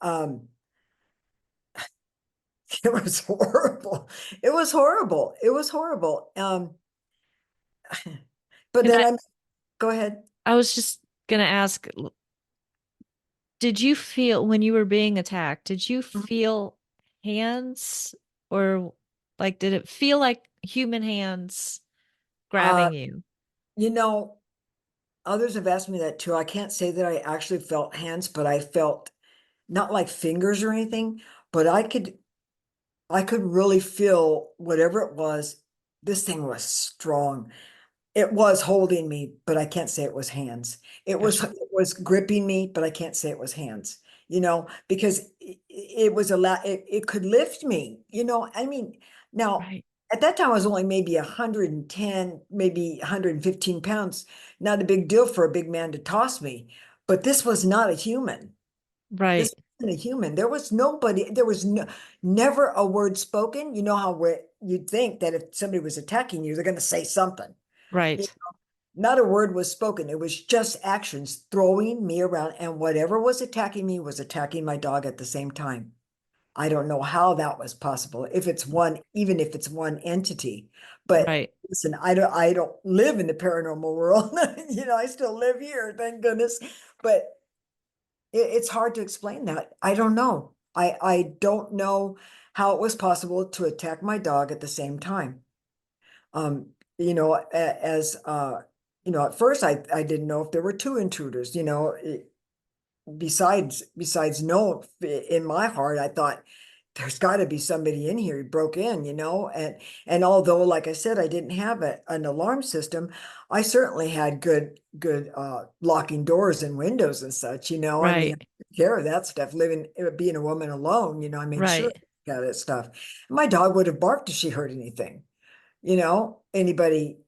it was horrible. It was horrible. It was horrible. But And then go ahead. I was just gonna ask, did you feel when you were being attacked, did you feel hands or like did it feel like human hands Uh, grabbing you? you know, Others have asked me that too. I can't say that I actually felt hands, but I felt not like fingers or anything, but I could really feel whatever it was. This thing was strong. It was holding me, but I can't say it was hands. Gotcha. It was gripping me, but I can't say it was hands, because it was a lot, it could lift me, I mean, now Right. at that time I was only maybe 110, maybe 115 pounds, not a big deal for a big man to toss me, but this was not a human. This Right. wasn't a human. There was nobody, there was never a word spoken. You know how you'd think that if somebody was attacking you, they're going to say something. Right. Not a word was spoken. It was just actions throwing me around, and whatever was attacking me was attacking my dog at the same time. I don't know how that was possible. Even if it's one entity. But Right. listen, I don't live in the paranormal world. I still live here, thank goodness. But it's hard to explain that. I don't know. I don't know how it was possible to attack my dog at the same time. Um, at first I didn't know if there were two intruders, besides no, in my heart, I thought there's got to be somebody in here who broke in, and although, like I said, I didn't have an alarm system, I certainly had good locking doors and windows and such, I mean, I Right. took care of that stuff, being a woman alone, I made sure Right. I got that stuff. My dog would have barked if she heard anything, anybody,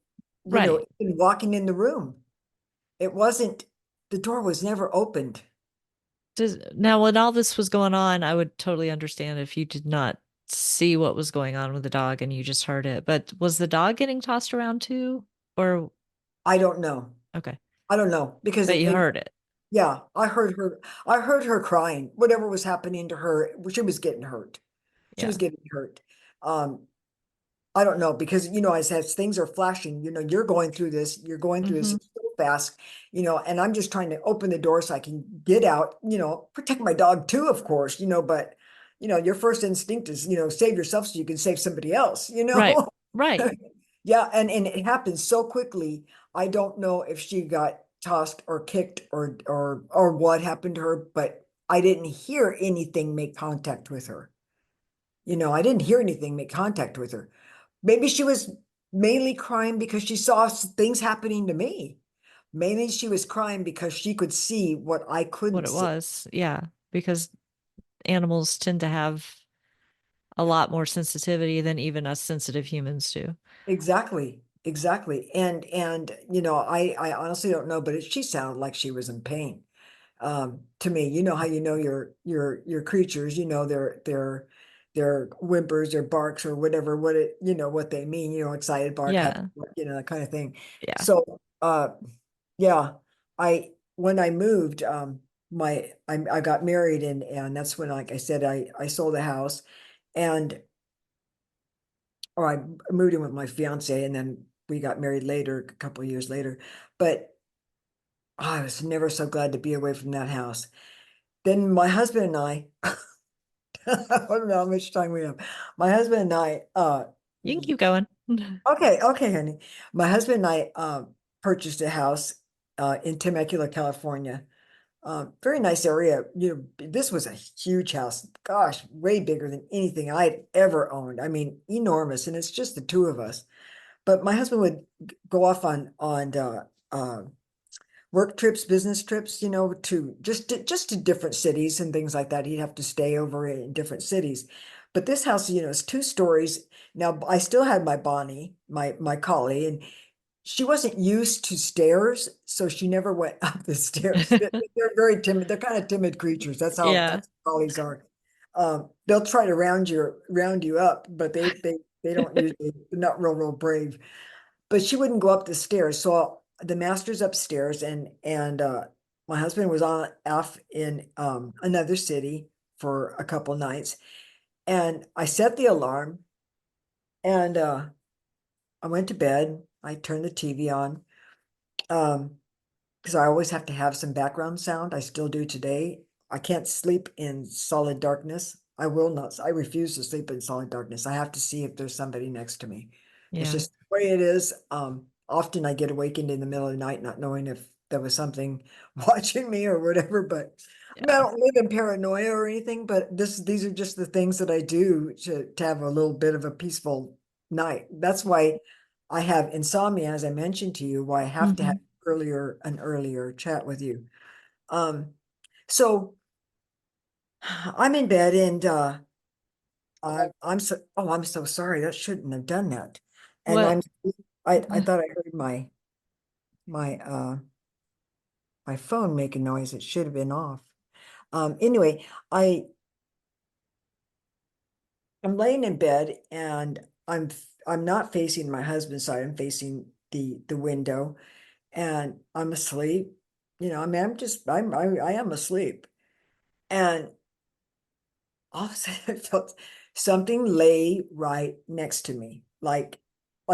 Right. even walking in the room. It wasn't, the door was never opened. Now, when all this was going on, I would totally understand if you did not see what was going on with the dog and you just heard it. But was the dog getting tossed around too? Or, I don't know. okay, I don't know because but you heard it. yeah, I heard her crying. Whatever was happening to her, she was getting hurt. She Yeah. was getting hurt. Um, I don't know because as things are flashing, you're going through this Hmm. so fast, and I'm just trying to open the door so I can get out, protect my dog too, of course, but your first instinct is, save yourself so you can save somebody else, Right. Right. Yeah, and it happened so quickly. I don't know if she got tossed or kicked or what happened to her, but I didn't hear anything make contact with her. I didn't hear anything make contact with her. Maybe she was mainly crying because she saw things happening to me. Mainly she was crying because she could see what I What couldn't it see. was. Yeah, because animals tend to have a lot more sensitivity than even us sensitive humans do. Exactly. Exactly. And I honestly don't know, but she sounded like she was in pain. To me, you know how you know your creatures, their whimpers or barks or whatever, what they mean, excited bark, happy Yeah. bark, that kind of thing. Yeah. So yeah, when I moved, I got married, and that's when, like I said, I sold the house, and or I moved in with my fiance, and then we got married later, a couple of years later. But I was never so glad to be away from that house. Then my husband and I, I don't know how much time we have. My husband and I, You can keep going. okay, honey. My husband and I purchased a house in Temecula, California. Very nice area. This was a huge house. Gosh, way bigger than anything I'd ever owned. I mean, enormous, and it's just the two of us. But my husband would go off on work trips, business trips, to just to different cities and things like that. He'd have to stay over in different cities. But this house, is 2 stories. Now I still had my Bonnie, my collie, and she wasn't used to stairs, so she never went up the stairs. They're very timid. They're kind of timid creatures. Yeah. That's how collies are. They'll try to round you up, but they don't usually, they're not real brave. But she wouldn't go up the stairs. So the master's upstairs, and my husband was on off in another city for a couple nights, and I set the alarm, and I went to bed. I turned the TV on. Um, because I always have to have some background sound. I still do today. I can't sleep in solid darkness. I will not. I refuse to sleep in solid darkness. I have to see if there's somebody next to me. It's Yeah. just the way it is. Often I get awakened in the middle of the night, not knowing if there was something watching me or whatever. But I mean, I Yeah. don't live in paranoia or anything, but these are just the things that I do to have a little bit of a peaceful night. That's why I have insomnia, as I mentioned to you, why I have to have Hmm. an earlier chat with you. Um, so I'm in bed, and I'm so sorry. That shouldn't have done that. And What? I thought I heard my my phone make a noise. It should have been off. Anyway, I'm laying in bed, and I'm not facing my husband's side. I'm facing the window, and I'm asleep. I mean, I am asleep. And all of a sudden I felt something lay right next to me, like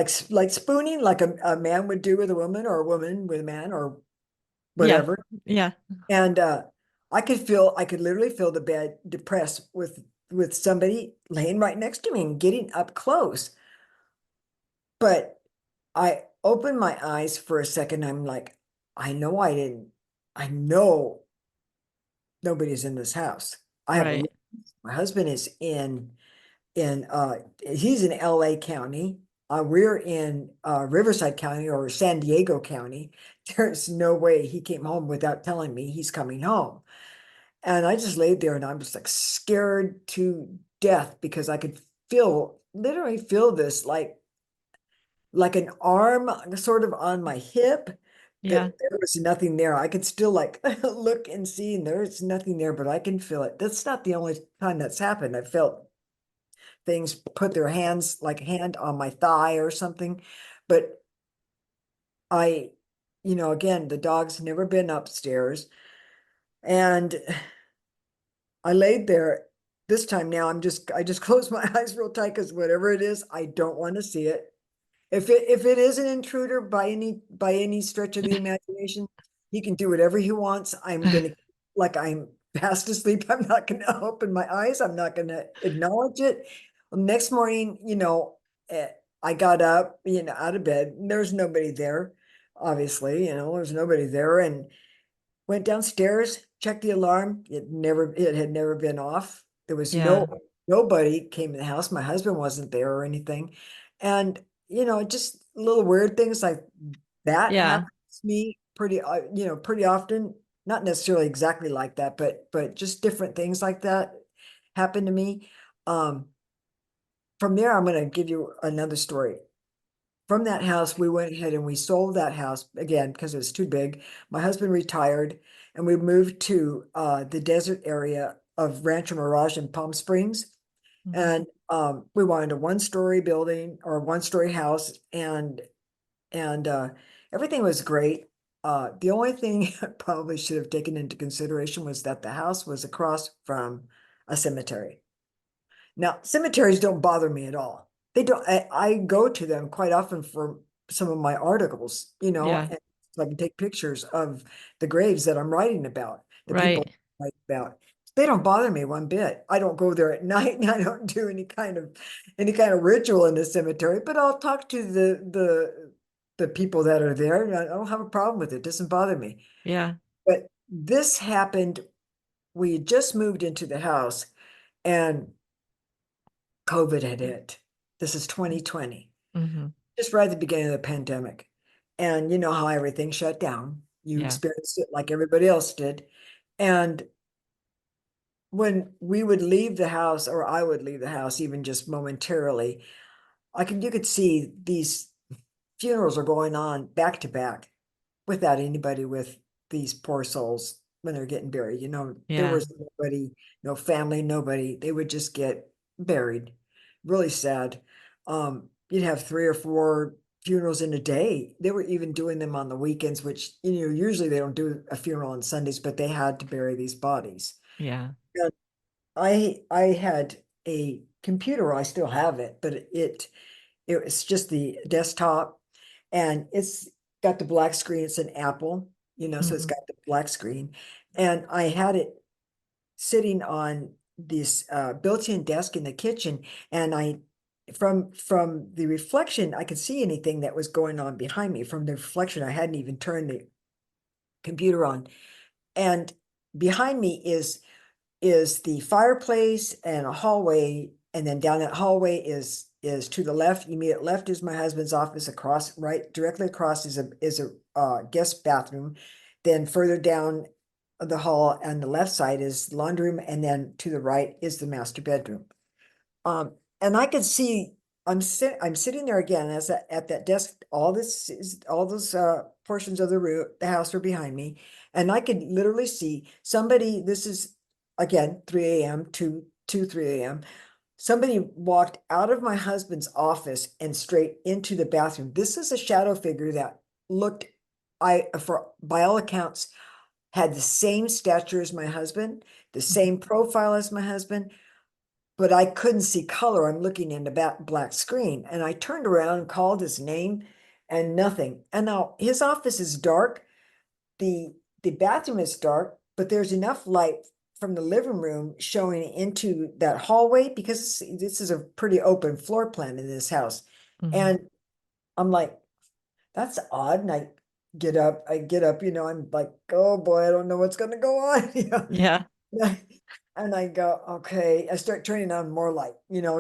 spooning, like a man would do with a woman, or a woman with a man, or Yeah. whatever. Yeah. And I could literally feel the bed depressed with somebody laying right next to me and getting up close. But I opened my eyes for a second. I'm like, I know I didn't. I know nobody's in this house. I have a Right. My husband is in he's in LA County. We're in Riverside County or San Diego County. There's no way he came home without telling me he's coming home. And I just laid there, and I was like scared to death because I could literally feel this, like an arm sort of on my hip, Yeah. that there was nothing there. I could still like look and see, and there's nothing there, but I can feel it. That's not the only time that's happened. I felt things put their hands, like hand on my thigh or something. But I, again, the dog's never been upstairs. And I laid there. This time now, I just closed my eyes real tight, because whatever it is, I don't want to see it. If it is an intruder by any stretch of the imagination, he can do whatever he wants. Like I'm fast asleep. I'm not gonna open my eyes. I'm not gonna acknowledge it. Next morning, eh, I got up, out of bed. There's nobody there. Obviously, there's nobody there, and went downstairs, checked the alarm. It had never been off. There was Yeah. nobody came in the house. My husband wasn't there or anything. And, just little weird things like that Yeah. happens to me. pretty, pretty often, not necessarily exactly like that, but just different things like that happen to me. Um, from there, I'm going to give you another story. From that house, we went ahead and we sold that house again because it was too big. My husband retired and we moved to the desert area of Rancho Mirage in Palm Springs. Mhm. And we wanted a one-story building or a one-story house, and everything was great. The only thing I probably should have taken into consideration was that the house was across from a cemetery. Now, cemeteries don't bother me at all. They don't, I go to them quite often for some of my articles, Yeah. and so I can take pictures of the graves that I'm writing about, the people Right. I write about. They don't bother me one bit. I don't go there at night and I don't do any kind of ritual in the cemetery, but I'll talk to the people that are there. And I don't have a problem with it. It doesn't bother me. Yeah. But this happened. We just moved into the house and COVID had hit. This is 2020, Hmm. just right at the beginning of the pandemic. And you know how everything shut down. You Yeah. experienced it like everybody else did. And when we would leave the house, or I would leave the house, even just momentarily, you could see these funerals are going on back to back without anybody with these poor souls when they're getting buried. There Yeah. was nobody, no family, nobody. They would just get buried. Really sad. You'd have 3 or 4 funerals in a day. They were even doing them on the weekends, which, usually they don't do a funeral on Sundays, but they had to bury these bodies. Yeah. And I had a computer, I still have it, but it was just the desktop and it's got the black screen. It's an Apple, so it's Hmm. got the black screen. And I had it sitting on this built-in desk in the kitchen. And from the reflection, I could see anything that was going on behind me. From the reflection, I hadn't even turned the computer on. And behind me is the fireplace and a hallway, and then down that hallway is to the left. Immediate left is my husband's office. Across, right directly across is a guest bathroom. Then further down the hall on the left side is the laundry room, and then to the right is the master bedroom. And I could see I'm sitting there again as at that desk. All those portions of the house are behind me, and I could literally see somebody. This is again 3 a.m. to 3 a.m. Somebody walked out of my husband's office and straight into the bathroom. This is a shadow figure that looked, for by all accounts, had the same stature as my husband, the same profile as my husband, but I couldn't see color. I'm looking in the black screen. And I turned around and called his name and nothing. And now his office is dark. The bathroom is dark, but there's enough light from the living room showing into that hallway because this is a pretty open floor plan in this house. Hmm. And I'm like, that's odd. And I get up, I'm like, oh boy, I don't know what's gonna go on. Yeah. And I go, okay. I start turning on more light,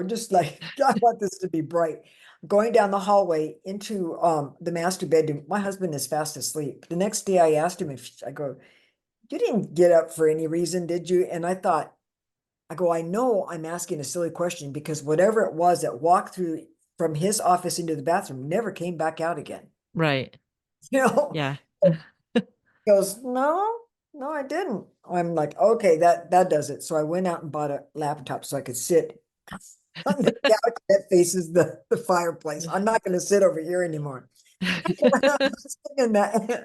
just like I want this to be bright. Going down the hallway into the master bedroom. My husband is fast asleep. The next day I asked him if I go, you didn't get up for any reason, did you? And I know I'm asking a silly question because whatever it was that walked through from his office into the bathroom never came back out again. Right. You know, Yeah. goes, no, no, I didn't. I'm like, okay, that does it. So I went out and bought a laptop so I could sit on the couch that faces the fireplace. I'm not going to sit over here anymore. I'm not sitting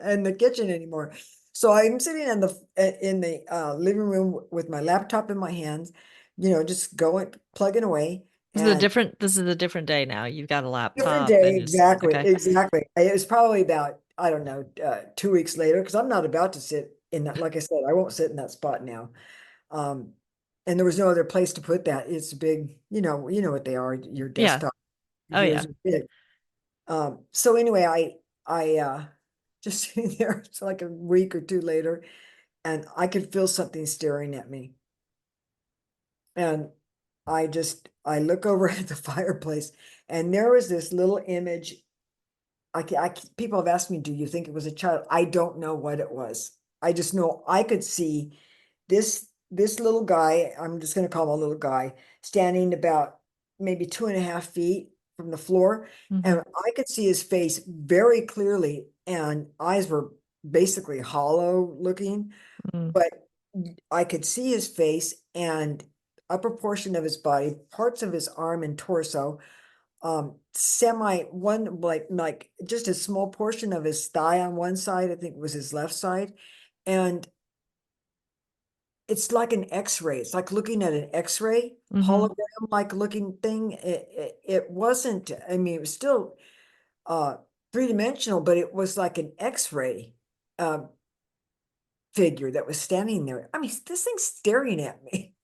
in the kitchen anymore. So I'm sitting in the living room with my laptop in my hands, just going plugging away. And This is a different day now. You've got a different laptop day, and just exactly, okay. exactly. It was probably about, I don't know, 2 weeks later, because I'm not about to sit in that. Like I said, I won't sit in that spot now. Um, and there was no other place to put that. It's big, you know what they are, your Yeah. desktop Oh computers yeah. are big. So anyway, I just sitting there, it's like a week or two later, and I could feel something staring at me. And I look over at the fireplace, and there was this little image people have asked me, do you think it was a child? I don't know what it was. I just know I could see this little guy, I'm just going to call him a little guy, standing about maybe 2.5 feet from the floor. Hmm. And I could see his face very clearly, and eyes were basically hollow looking, Mm. but I could see his face and upper portion of his body, parts of his arm and torso, semi one like just a small portion of his thigh on one side, I think it was his left side. And it's like an x-ray. It's like looking at an x-ray Hmm. hologram like looking thing. It wasn't, I mean, it was still uh three-dimensional, but it was like an x-ray uh figure that was standing there. I mean, this thing's staring at me.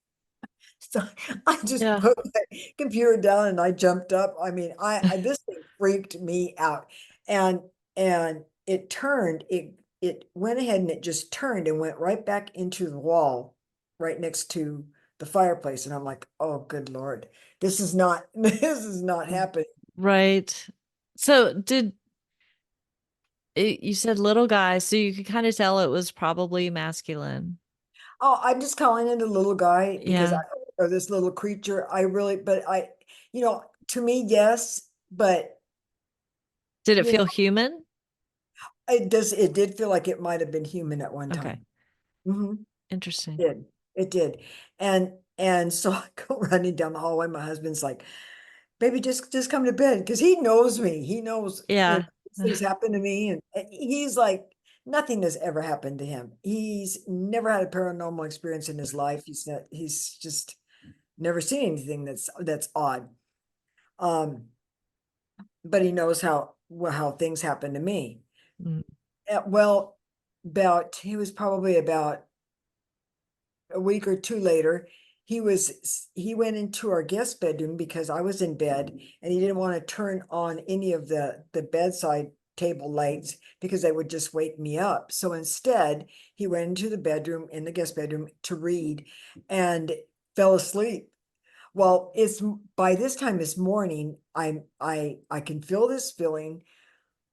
So I just Yeah. put my computer down and I jumped up. I mean, this thing freaked me out. And it turned, it went ahead and it just turned and went right back into the wall right next to the fireplace. And I'm like, oh, good Lord. This is not this is not happening. Right. So you said little guy, so you could kind of tell it was probably masculine. Oh, I'm just calling it a little guy because Yeah. or this little creature. I really, but to me, yes, but Did it you know, feel human? it did feel like it might have been human at one Okay. time. Hmm. Interesting. It did. It did. And so I go running down the hallway. My husband's like, baby, just come to bed because he knows me. He knows, Yeah. these things happen to me. And he's like, nothing has ever happened to him. He's never had a paranormal experience in his life. He's just never seen anything that's odd. Um, but he knows how things happen to me. Mm. Well, he was probably about a week or two later, he went into our guest bedroom because I was in bed and he didn't want to turn on any of the bedside table lights because they would just wake me up. So instead, he went into the bedroom in the guest bedroom to read and fell asleep. Well, it's by this time this morning, I can feel this feeling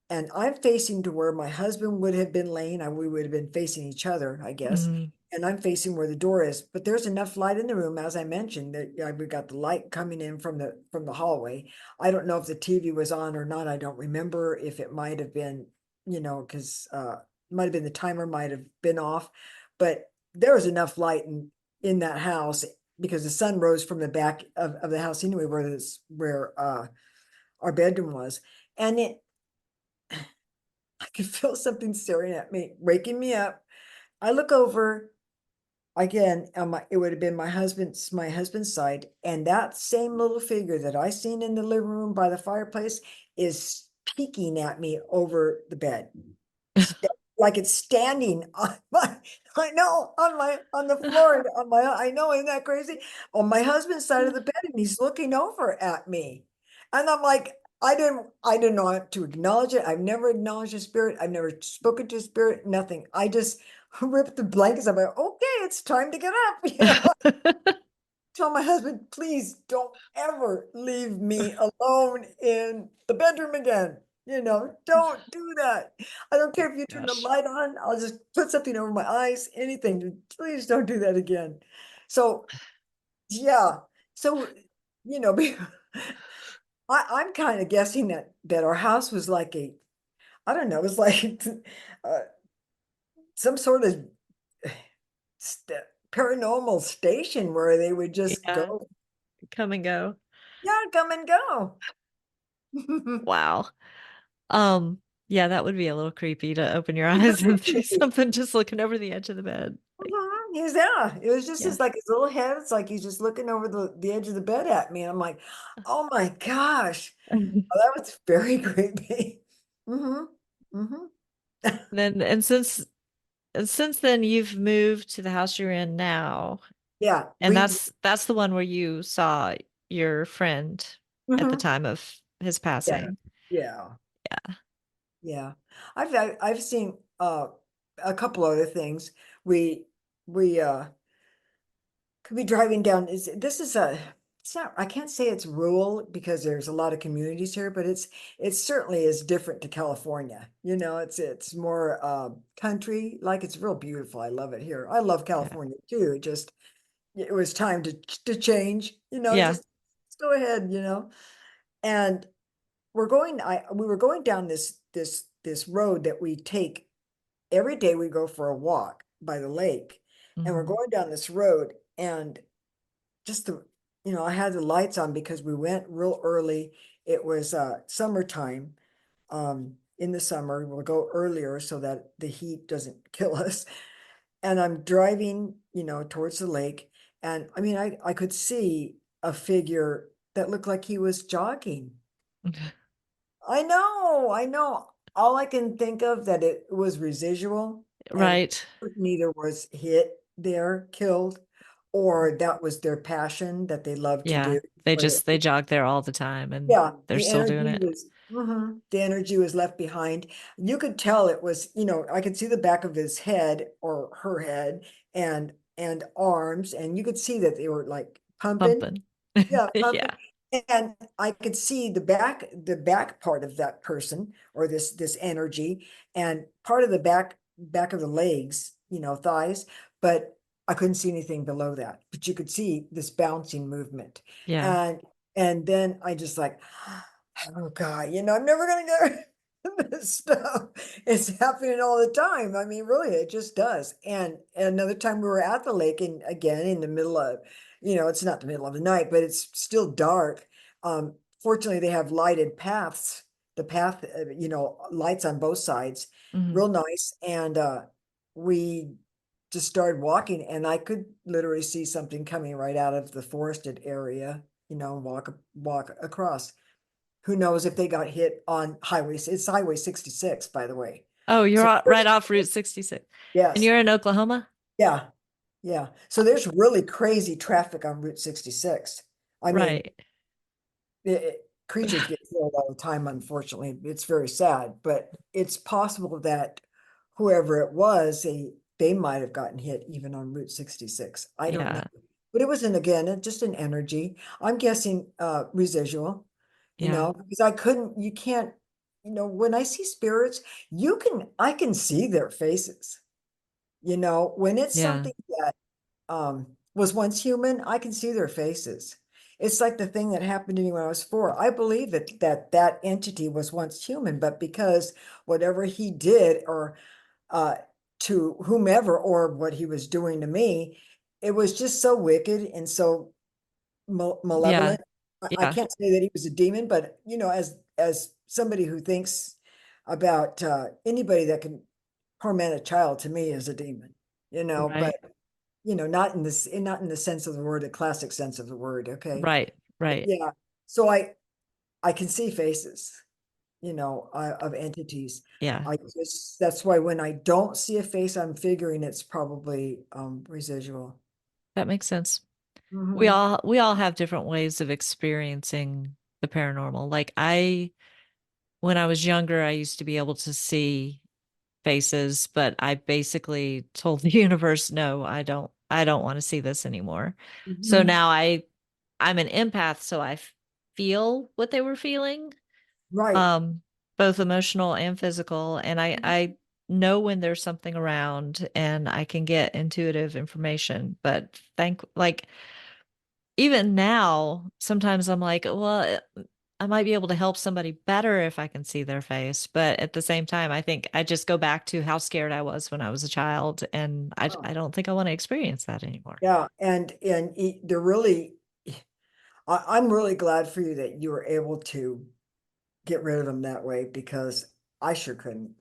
and I'm facing to where my husband would have been laying, and we would have been facing each other, I guess. Mm. And I'm facing where the door is, but there's enough light in the room, as I mentioned, that we got the light coming in from the hallway. I don't know if the TV was on or not. I don't remember if it might have been, because might have been the timer might have been off, but there was enough light in that house because the sun rose from the back of the house anyway, where our bedroom was, and I could feel something staring at me, waking me up. I look over again, it would have been my husband's side, and that same little figure that I seen in the living room by the fireplace is peeking at me over the bed. Like it's standing on my, I know, on the floor, I know, isn't that crazy? On my husband's side of the bed, and he's looking over at me. And I'm like, I didn't know how to acknowledge it. I've never acknowledged a spirit. I've never spoken to a spirit, nothing. I just ripped the blankets. I'm like, okay, it's time to get up. Tell my husband, please don't ever leave me alone in the bedroom again. Don't do that. I don't care if you turn the Gosh. light on. I'll just put something over my eyes, anything. Please don't do that again. So, yeah. So, you know, I'm kind of guessing that our house was like I don't know, it was like uh, some sort of st paranormal station where they would just Yeah. go, Come and go. yeah, come and go. Wow. Yeah, that would be a little creepy to open your eyes and see something just looking over the edge of the bed. Like, Yeah. It was just yeah. like his little head. It's like he's just looking over the edge of the bed at me. And I'm like, oh my gosh. Oh, that was very creepy. Hmm. Hmm. Then and since then you've moved to the house you're in now, Yeah. and that's the one where you saw your friend at the Mhm. time of his Yeah. passing. Yeah. Yeah. Yeah. I've seen a couple other things. We we could be driving down. This is a it's not, I can't say it's rural because there's a lot of communities here, but it certainly is different to California. It's more country, like it's real beautiful. I love it here. I love Yeah. California too. It was time to change, Yeah. just go ahead, And we were going down this road that we take every day. We go for a walk by the lake, and we're Hmm. going down this road, and just I had the lights on because we went real early. It was summertime. In the summer, we'll go earlier so that the heat doesn't kill us. And I'm driving, towards the lake, and I mean, I could see a figure that looked like he was jogging. I know. All I can think of that it was residual, and Right. neither was hit there, killed, or that was their passion that they loved to Yeah. do. They jog there all the time and Yeah, they're still doing it. the energy was left behind. You could tell it was, I could see the back of his head or her head and arms, and you could see that they were like pumping. Pumping. Yeah, pumping. Yeah. And I could see the back part of that person or this energy and part of the back of the legs, thighs, but I couldn't see anything below that. But you could see this bouncing movement. Yeah. And and then I just like, oh God, I'm never gonna get this stuff. It's happening all the time. I mean, really, it just does. And another time we were at the lake, and again in the middle of, it's not the middle of the night, but it's still dark. Fortunately, they have lighted paths. The path, lights on both sides, Hmm. real nice. And we just started walking, and I could literally see something coming right out of the forested area, walk across. Who knows if they got hit on highways? It's Highway 66, by the way. Oh, So right off Route 66. And yes, you're in Oklahoma? yeah, yeah. So there's really crazy traffic on Route 66. I mean, Right. creatures get killed all the time, unfortunately. It's very sad, but it's possible that whoever it was, they might have gotten hit even on Route 66. I don't know. Yeah. But it wasn't, again, just an energy. I'm guessing residual, Yeah. because you can't, when I see spirits, I can see their faces. When it's Yeah. something that was once human, I can see their faces. It's like the thing that happened to me when I was 4. I believe that entity was once human, but because whatever he did or uh, to whomever or what he was doing to me, it was just so wicked and so Yeah. malevolent. I Yeah. can't say that he was a demon, but as somebody who thinks about anybody that can torment a child, to me is a demon. But Right. not in the sense of the word, the classic sense of the word. Okay. Right. Right. Yeah. So I can see faces, of entities. Yeah. That's why when I don't see a face, I'm figuring it's probably residual. That makes sense. Hmm. We all have different ways of experiencing the paranormal. Like when I was younger, I used to be able to see faces, but I basically told the universe, no, I don't want to see this anymore. So Hmm. now I'm an empath, so feel what they were feeling, Right. um, both emotional and physical. And I know when there's something around and I can get intuitive information. But like even now, sometimes I'm like, well, I might be able to help somebody better if I can see their face. But at the same time, I think I just go back to how scared I was when I was a child. And Oh, I don't think I want to experience that anymore. yeah. They're really, I'm really glad for you that you were able to get rid of them that way because I sure couldn't.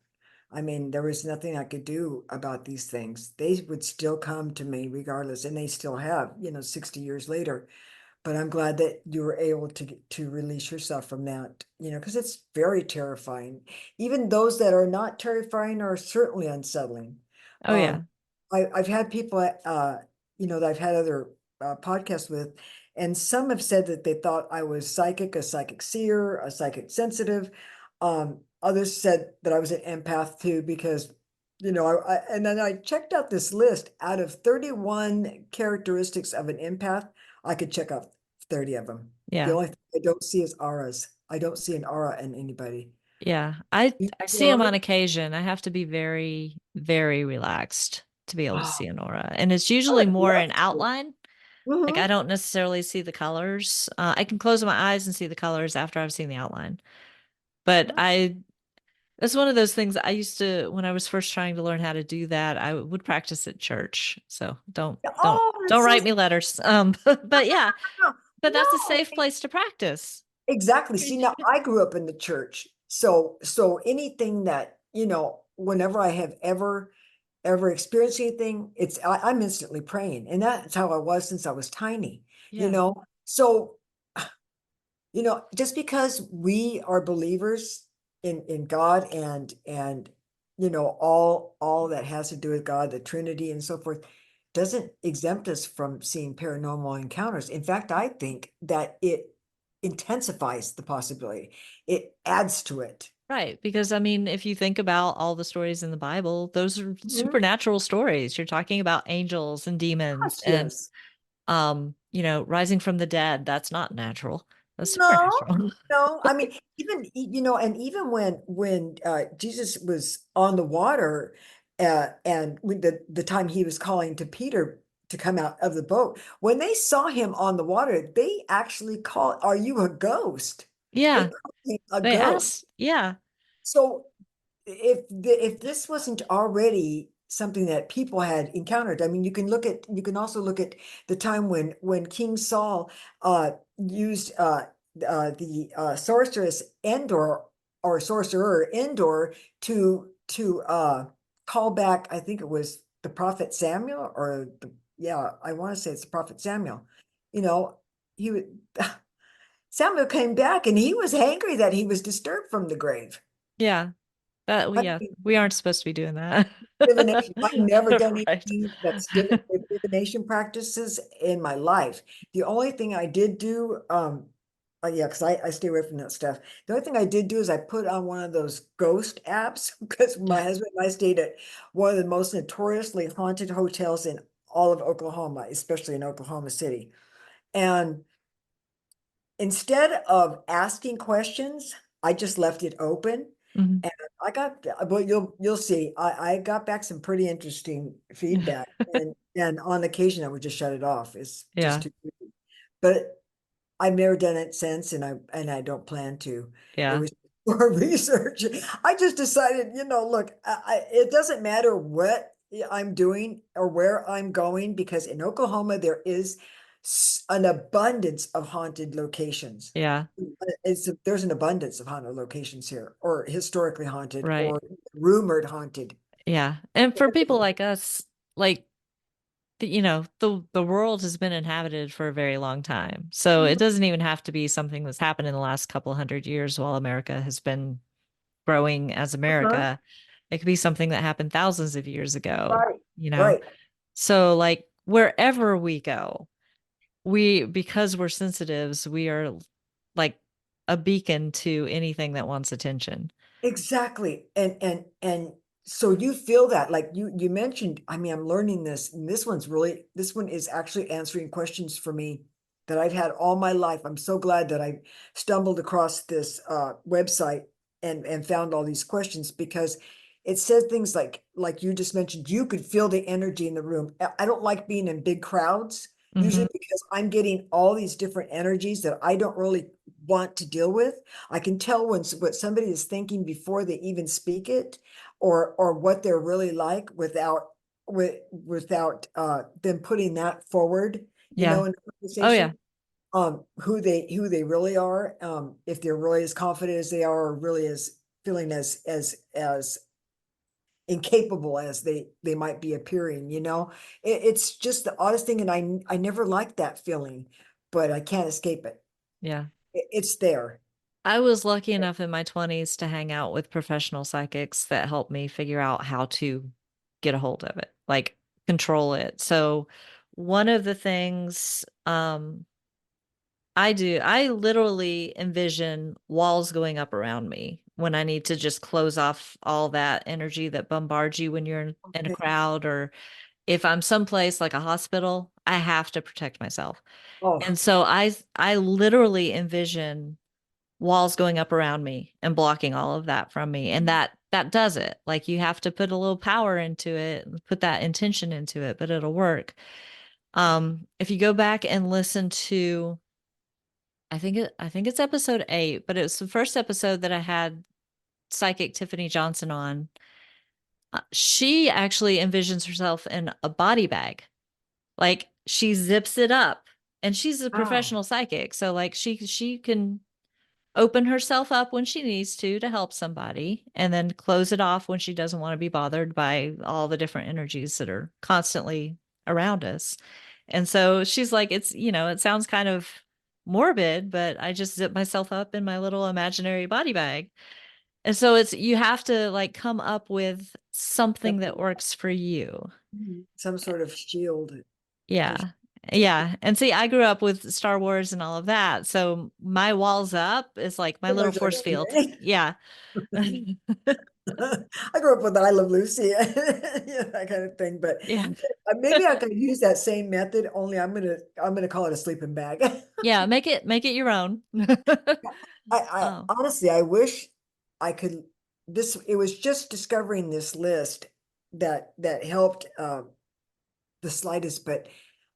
I mean, there was nothing I could do about these things. They would still come to me regardless, and they still have, 60 years later. But I'm glad that you were able to release yourself from that, because it's very terrifying. Even those that are not terrifying are certainly unsettling. Oh, Um, yeah. I've had people, that I've had other podcasts with, and some have said that they thought I was psychic, a psychic seer, a psychic sensitive. Others said that I was an empath too, because, and then I checked out this list out of 31 characteristics of an empath. I could check off 30 of them. The Yeah. only thing I don't see is auras. I don't see an aura in anybody. Yeah. I You I see see them auras? on occasion. I have to be very, very relaxed to be able to see Oh, an aura. And it's I usually would more love an to. outline. Like I Hmm. don't necessarily see the colors. I can close my eyes and see the colors after I've seen the outline. But it's one of those things I used to, when I was first trying to learn how to do that, I would practice at church. So don't Oh, that's don't so write me letters. But yeah, but that's a no. safe place to practice. Exactly. See, now I grew up in the church. So anything that, whenever I have ever experienced anything, I'm instantly praying. And that's how I was since I was tiny, you Yeah. know. So, just because we are believers in God and all that has to do with God, the Trinity and so forth, doesn't exempt us from seeing paranormal encounters. In fact, I think that it intensifies the possibility. It adds to it. Right. Because I mean, if you think about all the stories in the Bible, those are Mhm. supernatural stories. You're talking about angels and demons Gosh, and yes. rising from the dead. That's not natural. That's No, supernatural. no. I mean, even and even when Jesus was on the water, and when the time he was calling to Peter to come out of the boat, when they saw him on the water, they actually called, "Are you a ghost?" They Yeah. called him a They ghost. asked. Yeah. So if this wasn't already something that people had encountered, I mean, you can also look at the time when King Saul used the sorceress Endor or sorcerer Endor to call back. I think it was the prophet Samuel or yeah, I want to say it's the prophet Samuel. You know, he would Samuel came back and he was angry that he was disturbed from the grave. Yeah. I Yeah, mean, we aren't supposed to be doing that. divination. I've never done Right. anything that's with divination practices in my life. The only thing I did do, yeah, because I stay away from that stuff. The only thing I did do is I put on one of those ghost apps because my husband and I stayed at one of the most notoriously haunted hotels in all of Oklahoma, especially in Oklahoma City. And instead of asking questions, I just left it open. Mhm. And I got, well, you'll see. I got back some pretty interesting feedback, and on occasion I would just shut it off. It's just Yeah. too creepy. But I've never done it since, and I don't plan to. It Yeah. was for research. I just decided, look, it doesn't matter what I'm doing or where I'm going because in Oklahoma there is an abundance of haunted locations. Yeah. There's an abundance of haunted locations here, or historically haunted, Right. or rumored haunted. Yeah. And for people like us, like the world has been inhabited for a very long time. So it doesn't even have to be something that's happened in the last couple hundred years while America has been growing as Uh-huh. America. It could be something that happened thousands of years ago, Right, you know. right. So like wherever we go, because we're sensitives, we are like a beacon to anything that wants attention. Exactly. And so you feel that like you mentioned, I mean, I'm learning this, and this one is actually answering questions for me that I've had all my life. I'm so glad that I stumbled across this website and found all these questions because it said things like you just mentioned, you could feel the energy in the room. I don't like being in big crowds, Hmm. usually because I'm getting all these different energies that I don't really want to deal with. I can tell what somebody is thinking before they even speak it, or what they're really like without them putting that forward, Yeah. in the Oh yeah. conversation. Who they really are, if they're really as confident as they are, or really as feeling as incapable as they might be appearing. It's just the oddest thing, and I never liked that feeling, but I can't escape it. Yeah. It's there. I was lucky enough in my 20s to hang out with professional psychics that helped me figure out how to get a hold of it, like control it. So one of the things I literally envision walls going up around me when I need to just close off all that energy that bombards you when you're in a Okay. crowd, or if I'm someplace like a hospital, I have to protect myself. Oh, And so I literally envision walls going up around me and blocking all of that from me. And that does it. Like you have to put a little power into it, put that intention into it, but it'll work. If you go back and listen to I think it's episode 8, but it was the first episode that I had psychic Tiffany Johnson on. She actually envisions herself in a body bag. Like she zips it up, and she's a wow. professional psychic. So like she can open herself up when she needs to help somebody and then close it off when she doesn't want to be bothered by all the different energies that are constantly around us. And so she's like, it's, it sounds kind of morbid, but I just zip myself up in my little imaginary body bag. And so it's, you have to like come up with something that works for you. Some sort of shield. To Yeah. Yeah. And see, I grew up with Star Wars and all of that. So my walls up is like my little Pretty much force field. okay. Yeah. I grew up with I Love Lucy, yeah, that kind of thing. But Yeah. maybe I could use that same method. Only I'm gonna call it a sleeping bag. Yeah. Make it your own. I Oh. honestly, I wish I could. This it was just discovering this list that helped the slightest. But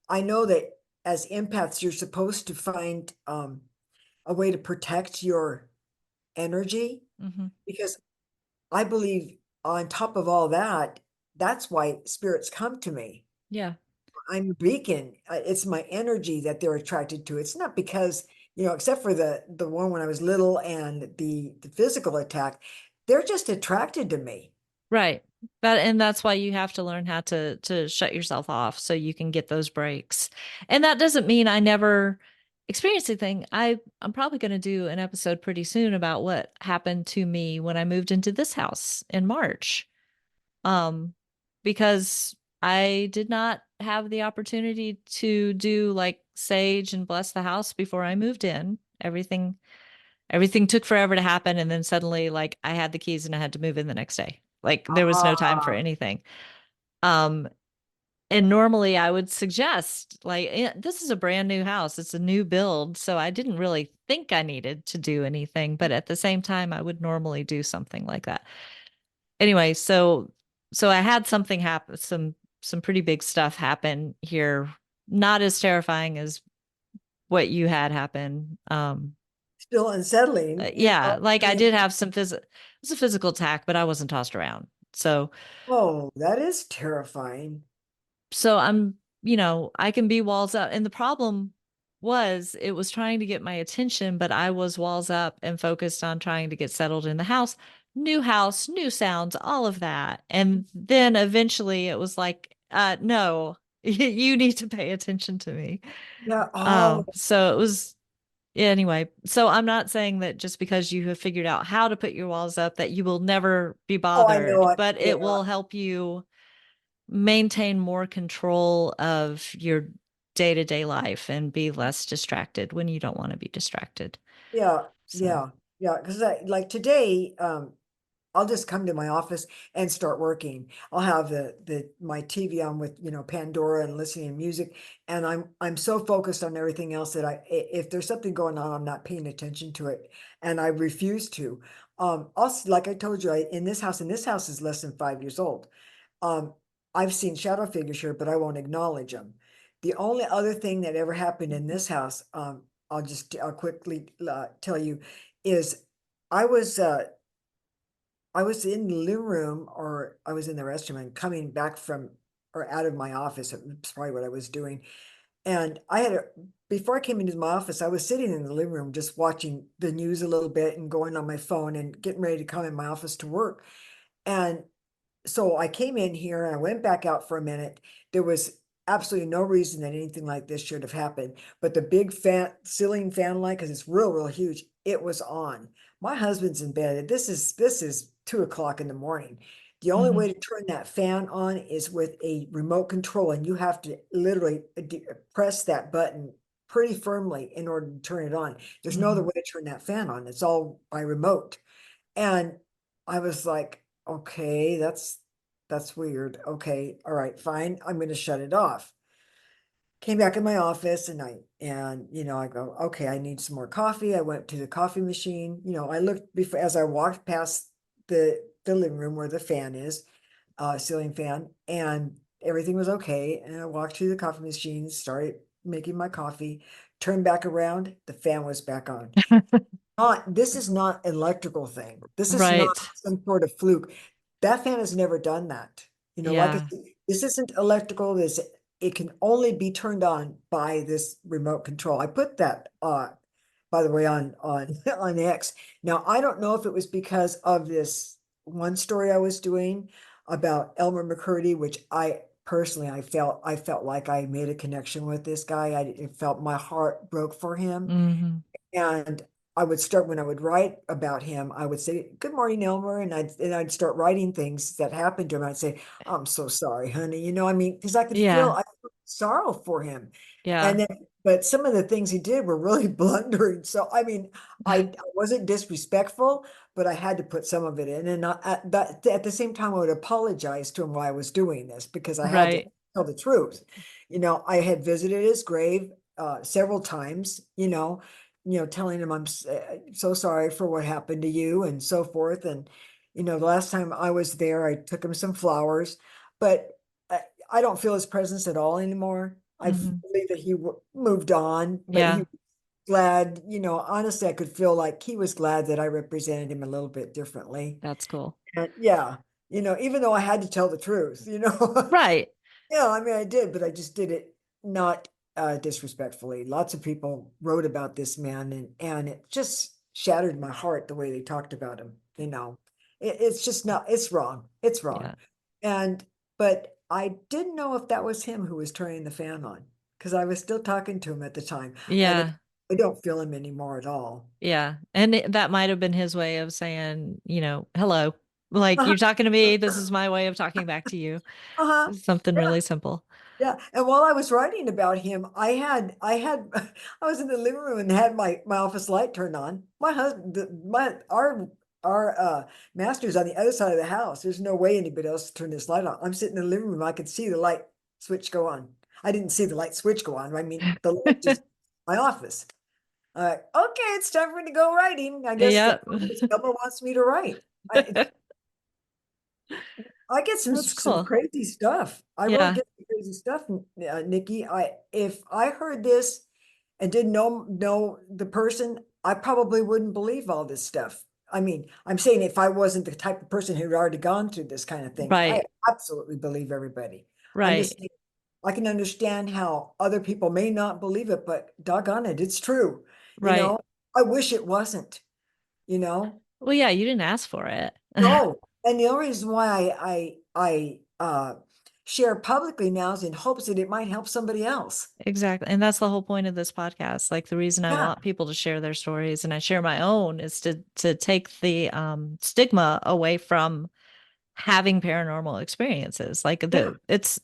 I know that as empaths, you're supposed to find a way to protect your energy Hmm. because I believe on top of all that, that's why spirits come to me. Yeah. I'm a beacon. It's my energy that they're attracted to. It's not because, except for the one when I was little and the physical attack, they're just attracted to me. Right. And that's why you have to learn how to shut yourself off so you can get those breaks. And that doesn't mean I never experienced anything. I'm probably going to do an episode pretty soon about what happened to me when I moved into this house in March. Um because I did not have the opportunity to do like sage and bless the house before I moved in. Everything took forever to happen, and then suddenly like I had the keys and I had to move in the next day. Like there was no time for Ah, anything. Um and normally I would suggest like this is a brand new house. It's a new build, so I didn't really think I needed to do anything, but at the same time I would normally do something like that. Anyway, so I had something happen, some pretty big stuff happen here. Not as terrifying as what you had happen. still unsettling, Yeah, like I I mean, did have some it was a physical attack, but I wasn't tossed around. oh, that is terrifying. So I can be walls up. And the problem was it was trying to get my attention, but I was walls up and focused on trying to get settled in the house, new sounds, all of that. And then eventually it was like, no, you need to pay attention to me. Yeah. Oh, So it was yeah, anyway. So I'm not saying that just because you have figured out how to put your walls up that you will never be oh, I know bothered, it. but Yeah. it will help you maintain more control of your day-to-day life and be less distracted when you don't want to be distracted. Yeah. So, Yeah. Yeah. Because like today, I'll just come to my office and start working. I'll have the my TV on with, Pandora and listening to music, and I'm so focused on everything else that if there's something going on, I'm not paying attention to it, and I refuse to. Also, like I told you, in this house is less than 5 years old. Um, I've seen shadow figures here, but I won't acknowledge them. The only other thing that ever happened in this house, I'll quickly tell you, is I was uh, I was in the living room or I was in the restroom and coming back from or out of my office. It's probably what I was doing. And before I came into my office, I was sitting in the living room just watching the news a little bit and going on my phone and getting ready to come in my office to work. And so I came in here and I went back out for a minute. There was absolutely no reason that anything like this should have happened. But the big fan ceiling fan light, because it's real huge, it was on. My husband's in bed. This is 2 o'clock in the morning. The only mhm, way to turn that fan on is with a remote control, and you have to literally press that button pretty firmly in order to turn it on. There's no other mhm, way to turn that fan on. It's all by remote. And I was like, okay, that's weird. Okay, all right, fine. I'm going to shut it off. came back in my office and I go, okay, I need some more coffee. I went to the coffee machine. I looked before as I walked past the living room where the fan is, ceiling fan, and everything was okay. And I walked to the coffee machine, started making my coffee, turned back around, the fan was back on. This is not an electrical thing. This is not Right. some sort of fluke. That fan has never done that. Like I Yeah. said, this isn't electrical. It can only be turned on by this remote control. I put that by the way, on on X. Now I don't know if it was because of this one story I was doing about Elmer McCurdy, which I felt like I made a connection with this guy. It felt my heart broke for him. Hmm. And I would start when I would write about him, I would say, "Good morning, Elmer," and I'd start writing things that happened to him. I'd say, "I'm so sorry, honey." I mean, because Yeah. I feel sorrow for him. Yeah. And then, but some of the things he did were really blundering. So I mean, I wasn't disrespectful, but I had to put some of it in. And at the same time, I would apologize to him why I was doing this because I had to Right. tell the truth. I had visited his grave several times. Telling him so sorry for what happened to you and so forth. And, the last time I was there, I took him some flowers, but I, I don't feel his presence at all anymore. I Hmm. believe that he moved on, but he Yeah. was glad, honestly, I could feel like he was glad that I represented him a little bit differently. That's cool. And yeah, even though I had to tell the truth. Right. Yeah, I mean, I did, but I just did it not disrespectfully. Lots of people wrote about this man, and it just shattered my heart the way they talked about him. It's just not. It's wrong. It's wrong. Yeah. And but I didn't know if that was him who was turning the fan on because I was still talking to him at the time, and Yeah. I don't feel him anymore at all. Yeah. And that might have been his way of saying, hello. Like you're talking to me. This is my way of talking back to you. Uh-huh. Something really simple. Yeah, and while I was writing about him, I was in the living room and had my office light turned on. My husband, my our master's on the other side of the house. There's no way anybody else turned this light on. I'm sitting in the living room. I could see the light switch go on. I didn't see the light switch go on. I mean, the light just my office. Okay, it's time for me to go writing. I guess the Yep. Elmer wants me to write. I get That's some cool. crazy stuff. I really Yeah. get some crazy stuff, Nikki. If I heard this and didn't know the person, I probably wouldn't believe all this stuff. I mean, I'm saying if I wasn't the type of person who'd already gone through this kind of thing, I Right. absolutely believe everybody. I'm just Right. saying, I can understand how other people may not believe it, but doggone it, it's true. You Right. know, I wish it wasn't, you know. Well, yeah, you didn't ask for it. No, and the only reason why share publicly now is in hopes that it might help somebody else. Exactly. And that's the whole point of this podcast. Like the reason I Yeah, want people to share their stories and I share my own is to take the stigma away from having paranormal experiences. Like yeah, it's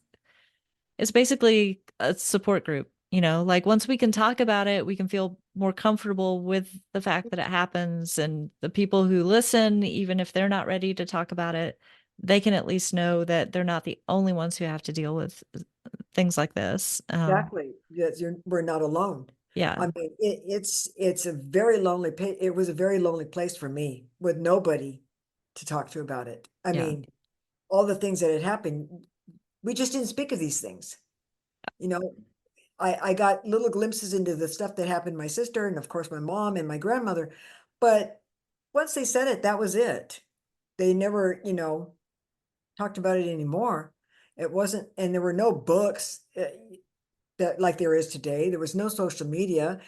basically a support group, like once we can talk about it, we can feel more comfortable with the fact that it happens, and the people who listen, even if they're not ready to talk about it, they can at least know that they're not the only ones who have to deal with things like this. exactly. Yes, we're not alone. Yeah. I mean, it's a very lonely. It was a very lonely place for me with nobody to talk to about it. I Yeah. mean, all the things that had happened, we just didn't speak of these things. You know, I got little glimpses into the stuff that happened to my sister and of course my mom and my grandmother, but once they said it, that was it. They never, talked about it anymore. It wasn't, and there were no books that like there is today. There was no social media.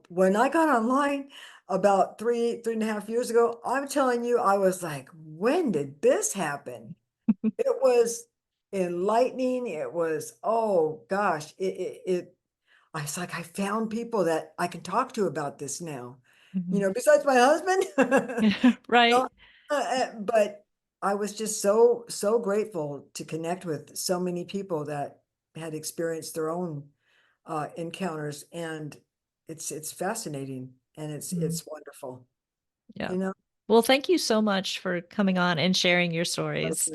When I got online about 3.5 years ago, I'm telling you, I was like, when did this happen? It was enlightening. It was, oh gosh, I was like, I found people that I can talk to about this now, Mhm. besides my husband. Right. No, but I was just so grateful to connect with so many people that had experienced their own encounters, and it's fascinating and Mhm. it's wonderful, Yeah. you know. Well, thank you so much for coming on and sharing your stories.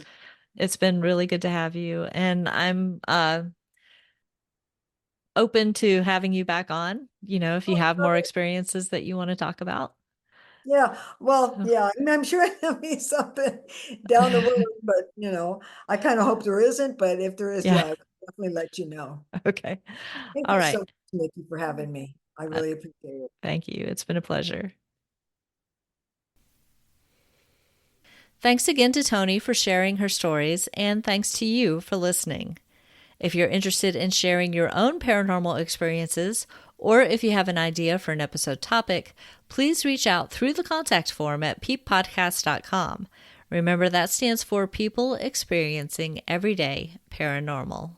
It's been really good to have you. And I'm open to having you back on, if you Oh, have more sure. experiences that you want to talk about. Yeah, well, So, yeah, I'm sure there'll be something down the road, but I kind of hope there isn't, but if there is, yeah. yeah, I'll definitely let you know. Okay. Thank All you so right. much, Nikki, for having me. I Uh, really appreciate it. Thank you. It's been a pleasure. Thanks again to Toni for sharing her stories, and thanks to you for listening. If you're interested in sharing your own paranormal experiences, or if you have an idea for an episode topic, please reach out through the contact form at peeppodcast.com. Remember, that stands for People Experiencing Everyday Paranormal.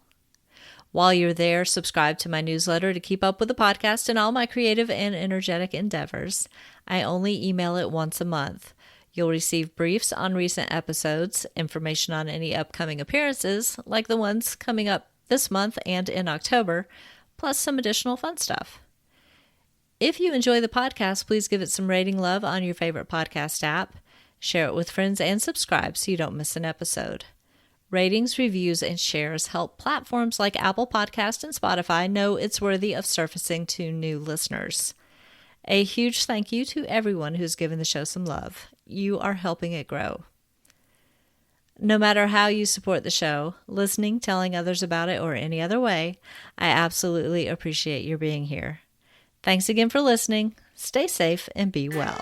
While you're there, subscribe to my newsletter to keep up with the podcast and all my creative and energetic endeavors. I only email it once a month. You'll receive briefs on recent episodes, information on any upcoming appearances, like the ones coming up this month and in October, plus some additional fun stuff. If you enjoy the podcast, please give it some rating love on your favorite podcast app. Share it with friends and subscribe so you don't miss an episode. Ratings, reviews, and shares help platforms like Apple Podcast and Spotify know it's worthy of surfacing to new listeners. A huge thank you to everyone who's given the show some love. You are helping it grow. No matter how you support the show, listening, telling others about it, or any other way, I absolutely appreciate your being here. Thanks again for listening. Stay safe and be well.